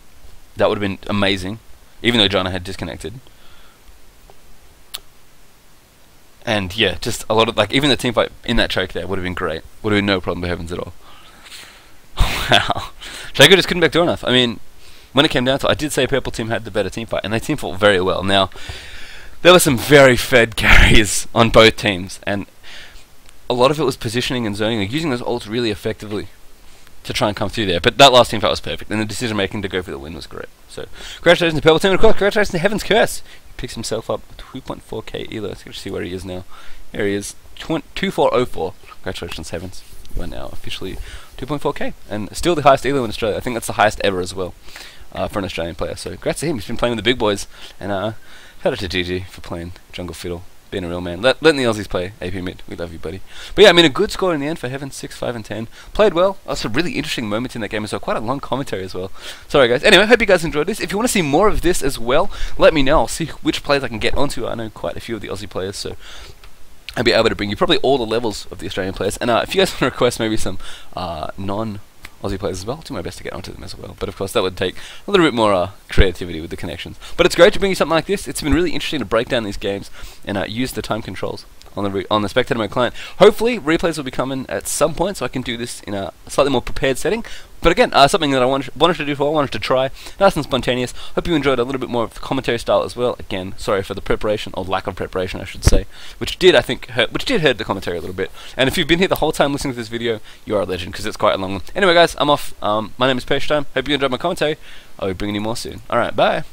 That would have been amazing, even though Jana had disconnected. And yeah, just a lot of, like, even the team fight in that choke there would have been great. Would have been no problem for Heavenz at all. Wow. Shaco just couldn't backdoor enough. I mean, when it came down to it, I did say purple team had the better team fight, and they team fought very well. Now, there were some very fed carries on both teams, and a lot of it was positioning and zoning, like using those ults really effectively to try and come through there. But that last team fight was perfect, and the decision making to go for the win was great. So, congratulations to purple team, and of course, congratulations to Heavenz Curse. He picks himself up 2.4k ELO. Let's see where he is now. There he is, 2404. Congratulations, Heavenz. You are now officially 2.4k, and still the highest ELO in Australia. I think that's the highest ever as well for an Australian player. So, congrats to him. He's been playing with the big boys, and shout out to GG for playing Jungle Fiddle, being a real man. Letting the Aussies play AP mid. We love you, buddy. But yeah, I mean, a good score in the end for Heavenz, 6, 5, and 10. Played well. Also, really interesting moments in that game as well. Quite a long commentary as well. Sorry, guys. Anyway, hope you guys enjoyed this. If you want to see more of this as well, let me know. I'll see which players I can get onto. I know quite a few of the Aussie players, so I'll be able to bring you probably all the levels of the Australian players. And if you guys want to request maybe some non-Aussie players as well, I'll do my best to get onto them as well. But of course, that would take a little bit more creativity with the connections. But it's great to bring you something like this. It's been really interesting to break down these games and use the time controls on the spectator mode client. Hopefully, replays will be coming at some point, so I can do this in a slightly more prepared setting. But again, something that I wanted to do before, I wanted to try. Nice and spontaneous. Hope you enjoyed a little bit more of the commentary style as well. Again, sorry for the preparation, or lack of preparation, I should say, which did hurt the commentary a little bit. And if you've been here the whole time listening to this video, you are a legend, because it's quite a long one. Anyway, guys, I'm off. My name is Time. Hope you enjoyed my commentary. I'll be bringing you more soon. Alright, bye.